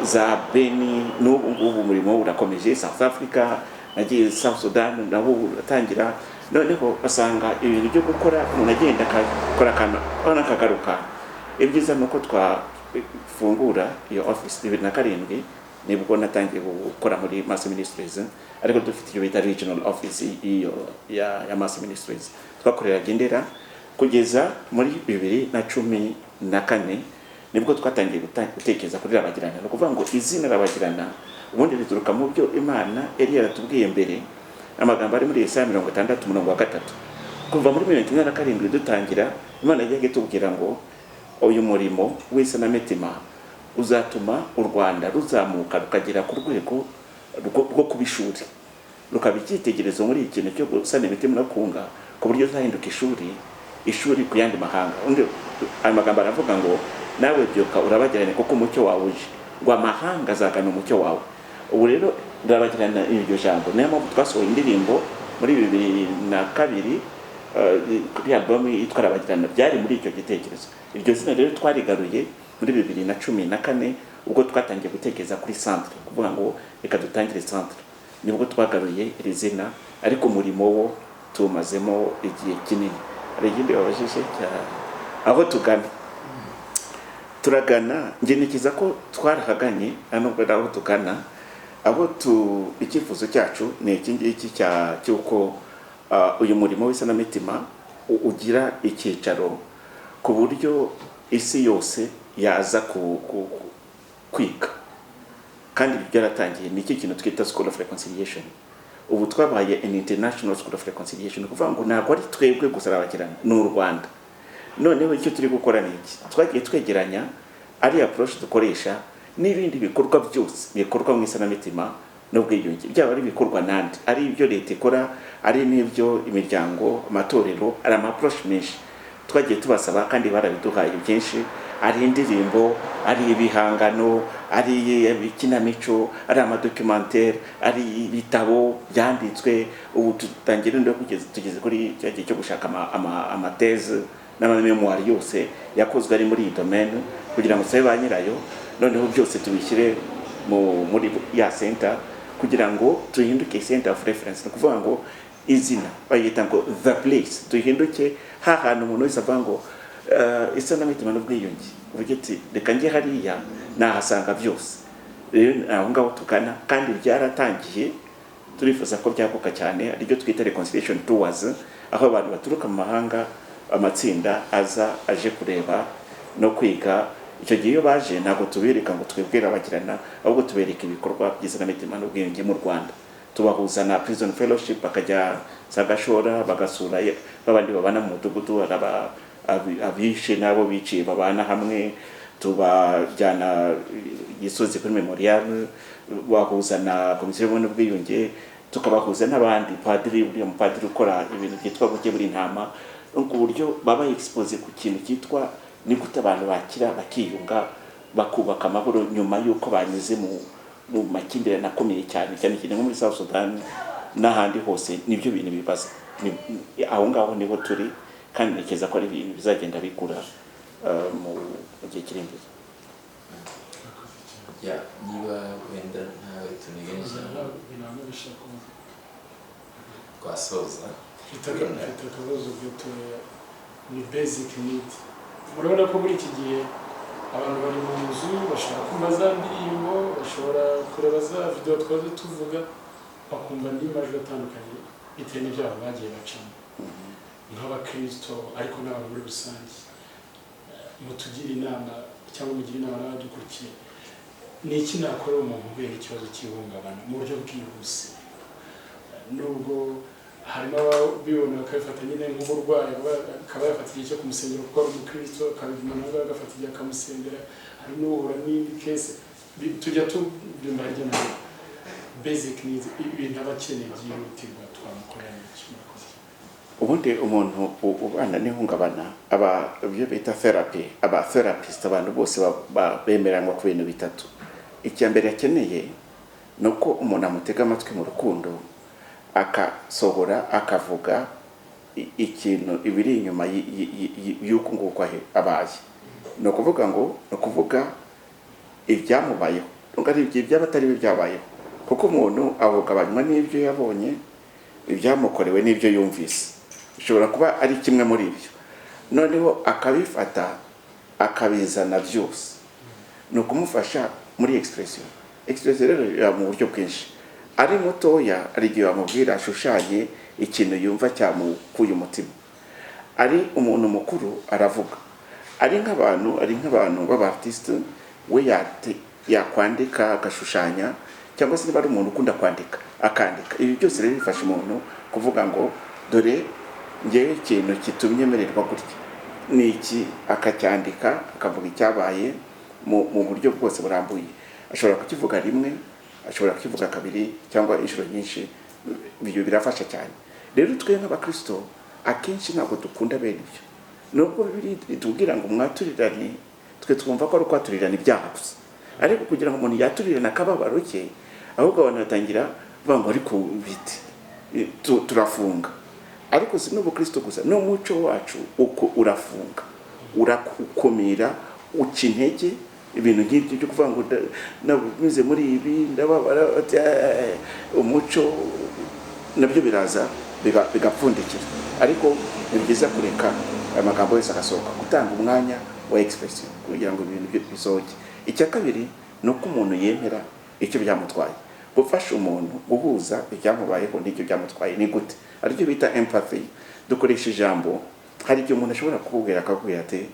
za Beni, n'ubu ngubu umurimo urakomeje. South Africa, nagiye South Sudan nabo uratangira. Noneho basanga ibintu byo gukora umuntu agenda akakora akagaruka. Ibyiza nuko twafungura iyo office 2007 nibwo natangiye gukora muri Mass Ministries, ariko dufite iyo bita regional office ya Mass Ministries. Twakorera Gendera kugeza muri 2014 nibwo twatangiye gutekereza kuri Rabagirana. No kuvuga ngo izina Rabagirana ubundi rituruka mu byo Imana yari yaratubwiye mbere, amagambo ari muri Yesaya 63:3. Kuva muri 2017 dutangira, Imana yagiye itubwira ngo uyu murimo w'isanamitima uzatuma u Rwanda ruzamuka rukagera ku rwego rwo kuba ishuri, rukaba icyitegererezo muri iki kintu cyo gusana imitima no kunga, ku buryo uzahinduka ishuri ku yandi mahanga. Undi amagambo aravuga ngo nawe byuka urabagirane kuko umucyo wawe uje, ngo amahanga azagana umucyo wawe. Ubu rero urabagirana iryo jambo, niyo mpamvu twasohoye indirimbo muri 2002 kuri album yitwa Rabagirana, byari muri icyo gitekerezo. Iryo zina rero twarigaruye muri 2014 ubwo twatangiye gutekereza kuri centre, kuvuga ngo reka dutangire centre, nibwo twagaruye iri zina, ariko umurimo wo tumazemo igihe kinini. Hari ikindi babajije aho tugana, turagana nge nikiza ko twarahaganye nubwo aho tugana, icyifuzo cyacu ni iki ngiki cy'uko uyu murimo w'isanamitima ugira icyicaro ku buryo isi yose yaza kwiga, kandi byaratangiye. Ni iki kintu twita School of Reconciliation. Ubu twabaye an international School of Reconciliation, kuvuga ngo ntabwo ari twebwe gusa Rabagirana, ni u Rwanda. Noneho icyo turi gukora ni iki, twagiye twegeranya ari approach dukoresha n'ibindi bikorwa byose bikorwa mu isanamitima n'ubwiyunge, byaba ari bikorwa nandi, ari ibyo leta ikora, ari n'ibyo imiryango, amatorero, ari approach menshi twagiye tubasaba kandi barabiduhaye byinshi. Ari indirimbo, ari ibihangano, ari ikinamico, ari amadocumentaire, ari ibitabo byanditswe. Ubu tutangira ndo tugeze kuri cyagiye cyo gushaka amateze n'amamemoire yose yakozwe ari muri iyi domaine, kugira ngo sabe ba nyirayo, noneho byose tubishyire muri ya center, kugira ngo tuhinduke center of reference. No kuvuga ngo izina bayita ngo the place, tuhinduke hantu umuntu wese avuga ngo isanamitima n'ubwiyunge, uvuga ati reka njye hariya nahasanga byose. Rero aho ngaho tugana, kandi byaratangiye, turifuza ko byaguka cyane, aribyo twita reconciliation tours, aho abantu baturuka mu mahanga, amatsinda aje kureba no kwiga. Icyo gihe iyo baje ntabwo tubereka ngo twebwe Rabagirana, ahubwo tubereka ibikorwa by'isanamitima n'ubwiyunge mu Rwanda. Tubahuza na prison fellowship, bakajya Sagashora bagasura babandi babana mu mudugudu, abishe nabo biciye babana hamwe, tubajyana Gisozi kuri memorial, bahuza na komisiyo y'ubumwe n'ubwiyunge, tukabahuza n'abandi padiri, uriya mupadiri ukora ibintu byitwa buke buri ntama, ku buryo baba expose ku kintu cyitwa ni gute abantu bakira bakiyunga bakubaka amahoro nyuma y'uko banyuze mu makimbirane akomeye cyane cyane nko muri South Sudan n'ahandi hose. Nibyo bintu bibaza aho ngaho niho turi, kandi nekeza ko ari ibintu bizagenda bikura mu gihe kiri imbere. Niba wenda ntawe tunigeje twasoza, mfite akabazo gatoya, ni basic need. Murabona ko muri iki gihe abantu bari mu nzu bashobora kumva za ndirimbo, bashobora kureba za video twaze tuvuga, bakumva n'imajwi atandukanye bitewe n'ibyaha bagiye bacamo nk'abakristo, ariko n'abantu muri rusange. Mutugira inama cyangwa mugira inama n'abadukurikiye, ni iki nakora umuntu uhuye n'ikibazo cy'ihungabana mu buryo bwihuse? Nubwo harimo ababibona bakabifata nyine nk'uburwayi, akaba yafata igihe cyo kumusengera kuko ari umukristo, akabiguma nawe agafata igihe akamusengera. Hari n'uhura n'indi kese tujya tubyumva hirya no hino. Basic needs, ibintu aba akeneye byihutirwa twamukorera iki? Ubundi umuntu ubana n'ihungabana ibyo bita therapy, therapist, abantu bose bemeranywa ku bintu bitatu. Icya mbere akeneye ni uko umuntu amutega amatwi mu rukundo, akasohora akavuga ikintu ibiri inyuma y'uko nguko abaye. Ni ukuvuga ibyamubayeho, ari iby'abatari byabayeho, kuko umuntu ahungabanywa n'ibyo yabonye, ibyamukorewe n'ibyo yumvise. Bishobora kuba ari kimwe muri ibyo, noneho akabifata akabizana byose. Ni ukumufasha muri expression rero mu buryo bwinshi. Ari mutoya ari igihe bamubwira ashushanye ikintu yumva cyamukuye umutima. Ari umuntu mukuru aravuga. Ari nk'abantu b'abartiste, we yakwandika agashushanya, cyangwa se niba ari umuntu ukunda kwandika akandika. Ibi byose rero bifasha umuntu kuvuga ngo dore ngewe ikintu kitumye mererwa gutya ni iki, akacyandika akavuga icyabaye, mu buryo bwose burambuye. Ashobora kukivuga rimwe, ashobora kukivuga kabiri cyangwa inshuro nyinshi, ibyo birafasha cyane. Rero twe nk'abakristo akenshi ntabwo dukunda bene ibyo, nubwo bibiri itubwira ngo mwaturirane, twe twumva ko ari ukwaturirana ibyaha gusa, ariko kugira ngo umuntu yaturirane akababaro ke, ahubwo abantu batangira banga ariko biti turafunga. Ariko si n'ubukristo gusa, no muco wacu uko urafunga, urakumira, uca intege ibintu nk'ibyo byo kuvuga ngo nabize muri ibi ndababara, umuco nabyo biraza bigapfundikira. Ariko ni byiza kureka amagambo yose agasohoka, gutanga umwanya wa expression kugira ngo ibintu bisohoke. Icya kabiri ni uko umuntu yemera icyo byamutwaye. Gufasha umuntu guhuza ibyamubayeho n'icyo byamutwaye ni gute, aricyo bita empathy. Dukoresha ijambo, hari igihe umuntu ashobora kukubwira akakubwira ati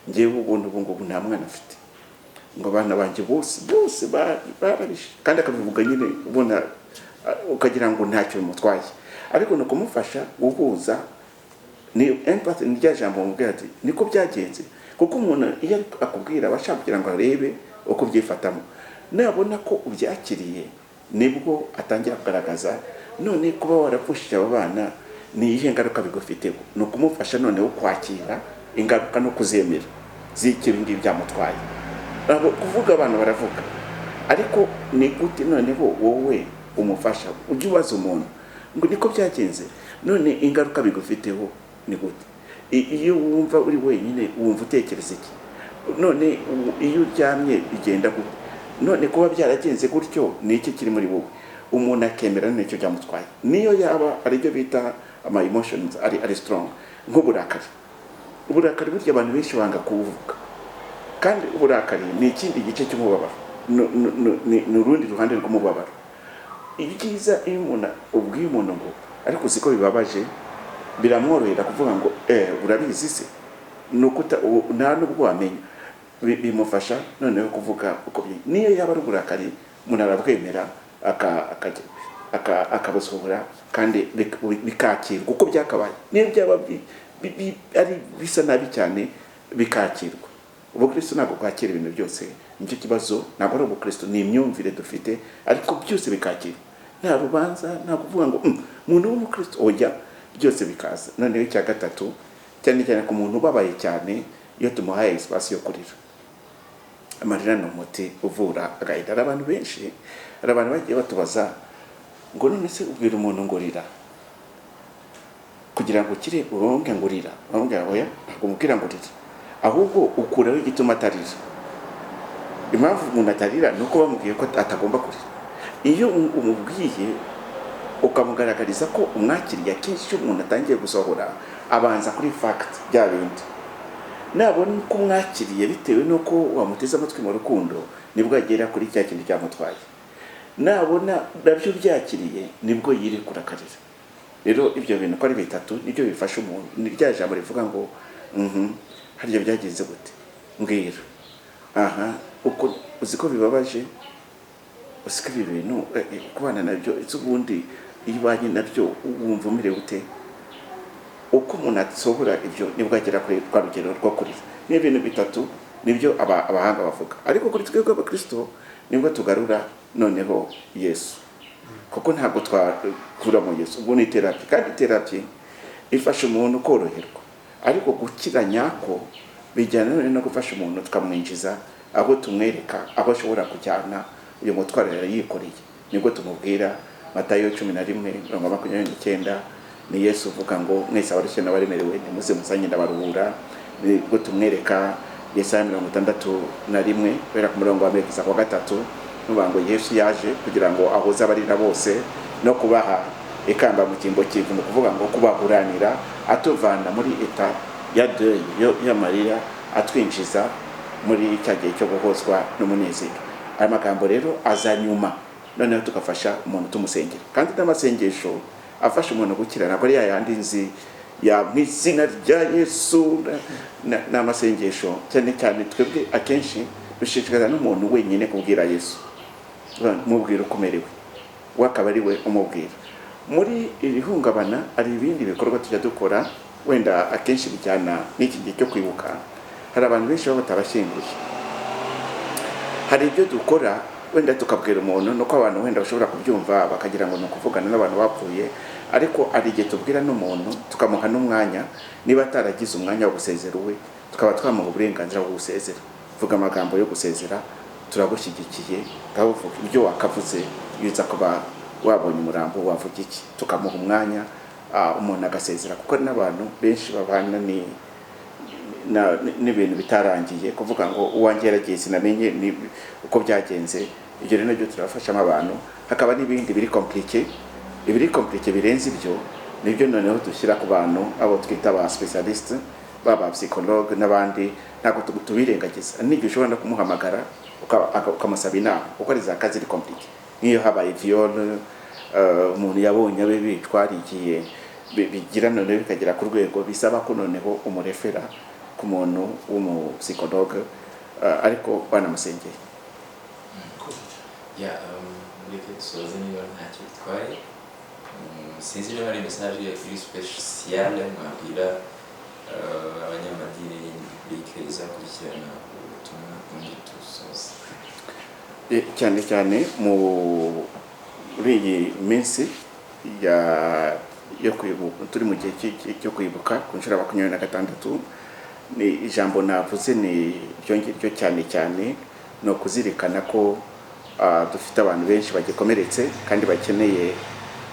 ngewe ubu nta mwana afite, ngo abana banjye bose barabishe, kandi akabivuga nyine ubona ukagira ngo ntacyo bimutwaye. Ariko ni ukumufasha guhuza, ni empathy, ni rya jambo mubwira ati niko byagenze. Kuko umuntu iyo akubwira abashaka kugira ngo arebe uko byifatamo, nabona ko ubyakiriye nibwo atangira kugaragaza none kuba warapfushije aba bana ni iyihe ngaruka bigufiteho. Ni ukumufasha noneho kwakira ingaruka no kuzemera z'icyo ngibi byamutwaye. Kuvuga abantu baravuga, ariko ni gute noneho wowe umufasha ujye ubaza umuntu ngo niko byagenze, none ingaruka bigufiteho ni gute? Iyo wumva uri wenyine wumva utekereza iki? None iyo uryamye bigenda gute? None kuba byaragenze gutyo ni iki kiri muri wowe? Umuntu akemera n'icyo byamutwaye, niyo yaba ari byo bita ama emotions ari strong, nk'uburakari. Uburakari burya abantu benshi banga kuvuga, kandi uburakari ni ikindi gice cy'umubabaro, ni urundi ruhande rw'umubabaro. Ibyiza iyo umuntu ubwiye umuntu ngo ariko uziko bibabaje, biramworohera kuvuga ngo urabizi se, nuko nta nubwo wamenya, bimufasha noneho kuvuga uko niyo yaba ari uburakari umuntu arabwemera akabusohora kandi bikakirwa uko byakabaye. Niyo byaba ari bisa nabi cyane bikakirwa. Ubukristo ntabwo kwakira ibintu byose, nicyo kibazo. Ntabwo ari ubukristo, ni imyumvire dufite, ariko byose bikakirwa. Nta rubanza, nta kuvuga ngo umuntu w'umukristo oya, byose bikaza. Noneho icya gatatu, cyane cyane ku muntu ubabaye cyane, iyo tumuhaye espace yo kurira. Amarira ni umuti uvura agahinda. Hari abantu benshi, hari abantu bagiye batubaza ngo none se ubwira umuntu ngo rira kugira ngo ukire, uronke ngo rira. Bamubwira oya, ntabwo umubwira ngo rira, ahubwo ukuraho igituma atarira. Impamvu umuntu atarira ni uko bamubwiye ko atagomba kurira. Iyo umubwiye ukamugaragariza ko umwakiriye, akenshi umuntu atangiye gusohora abanza kuri fact bya bindi. Nabona ko umwakiriye bitewe nuko wamuteze amatwi mu rukundo, nibwo agera kuri cya kintu cyamutwaye. Nabona nabyo byakiriye, nibwo yirekura akarira. Rero ibyo bintu ko ari bitatu nibyo bifasha umuntu. Ni rya jambo rivuga ngo harya byagenze gute, mbwira. Uko uziko bibabaje, usika ibi bintu kubana nabyo, ubundi iyo ubanye nabyo wumva umerewe ute? Uko umuntu asohora ibyo nibwo agera kuri rwa rugero rwo kurira. Ni ibintu bitatu nibyo abahanga bavuga. Ariko kuri twebwe abakristo nibwo tugarura noneho Yesu, kuko ntabwo twakura mu Yesu. Ubwo ni therapy, kandi therapy ifasha umuntu koroherwa. Ariko gukira nyako bijyana no gufasha umuntu tukamwinjiza aho tumwereka aho ashobora kujyana uyu mutwaro yikoreye. Nibwo tumubwira Matayo 11:29, ni Yesu uvuga ngo mwese abarushye n'abaremerewe nimuze musanye ndabaruhura. Nibwo tumwereka Yesaya 61 kubera ku murongo wa 3 nuvuga ngo Yesu yaje kugira ngo ahoze abarira bose no kubaha ikamba mu kimbo cy'ivu, no kuvuga ngo kubaburanira, atuvana muri eta ya deuil ya Maria, atwinjiza muri cya gihe cyo guhozwa n'umunezero. Aya magambo rero azanyuma, noneho tukafasha umuntu tumusengera. Kandi n'amasengesho afasha umuntu gukira ntabwo ari yayandi nzi ya mwizina rya Yesu. N'amasengesho cyane cyane twebwe akenshi dushishikariza n'umuntu wenyine kubwira Yesu, mubwira ukomerewe, wakaba ari we umubwira. Muri ibihungabana hari ibindi bikorwa tujya dukora, wenda akenshi bijyana n'iki gihe cyo kwibuka. Hari abantu benshi baba batabashyinguye, hari ibyo dukora wenda tukabwira umuntu nuko abantu wenda bashobora kubyumva bakagira ngo ni ukuvugana n'abantu bapfuye, ariko ari igihe tubwira n'umuntu tukamuha n'umwanya, niba ataragize umwanya wo gusezera uwe tukaba twamuha uburenganzira bwo gusezera, vuga amagambo yo gusezera, turagushyigikiye, ngavuga ibyo wakavuze, yuza kuba wabonye umurambo wavuga iki, tukamuha umwanya umuntu agasezera, kuko n'abantu benshi babana n'ibintu bitarangiye, kuvuga ngo uwanjye yaragiye sinamenye uko byagenze. Ibyo rero nabyo turafashamo abantu. Hakaba n'ibindi biri compliqué birenze ibyo, nibyo noneho dushyira ku bantu abo twita ba specialist, baba psychologue n'abandi, ntabwo tubirengagiza. N'ibyo ushobora no kumuhamagara ukamusaba inama, kuko ari za kazi ziri compliqué. Nk'iyo habaye viol, umuntu yabonye abe bicwa, igihe bigira noneho bikagera ku rwego bisaba ko noneho umurefera ku muntu w'umupsikologe, ariko banamusengeye. Mureke dusoze niba ntacyo bitwaye. Sinzi niba hari message iri special mwabwira abanyamadini b'Afurika izakurikirana ubutumwa muri dusoze. Cyane cyane muri iyi minsi yo kwibuka, turi mu gihe cyo kwibuka ku nshuro ya 26, ni ijambo navuze ni ryo cyane no kuzirikana ko dufite abantu benshi bagikomeretse kandi bakeneye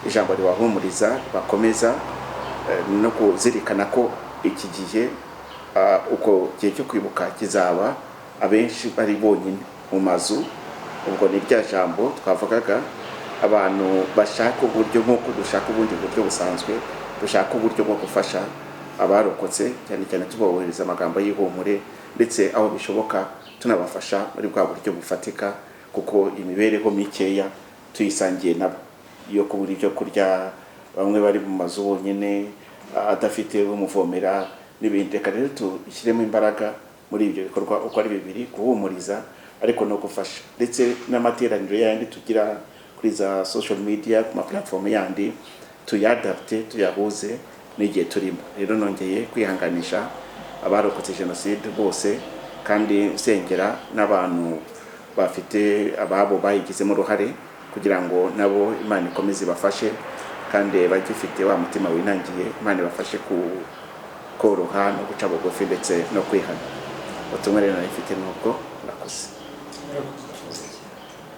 ijambo ribahumuriza, bakomeza no kuzirikana ko iki gihe uko gihe cyo kwibuka kizaba abenshi bari bonyine mu mazu. Ubwo ni rya jambo twavugaga, abantu bashaka uburyo nk'uko dushaka ubundi buryo busanzwe, dushaka uburyo bwo gufasha abarokotse, cyane cyane tubohereza amagambo y'ihumure, ndetse aho bishoboka tunabafasha muri bwa buryo bufatika, kuko imibereho mikeya tuyisangiye nabo, iyo kubura ibyo kurya, bamwe bari mu mazu bonyine adafite umuvomera n'ibindi. Reka rero tushyiremo imbaraga muri ibyo bikorwa uko ari bibiri, guhumuriza ariko no gufasha, ndetse n'amateraniro yandi tugira kuri za social media, ku ma platform yandi, tuyadapte, tuyahuze n'igihe turimo. Rero nongeye kwihanganisha abarokotse jenoside bose, kandi sengera n'abantu bafite ababo bayigizemo uruhare, kugira ngo nabo Imana ikomeze bafashe, kandi bagifite wa mutima winangiye, Imana ibafashe koroha no guca bugufi ndetse no kwihana. Ubutumwa rero nifite nuko nakoze.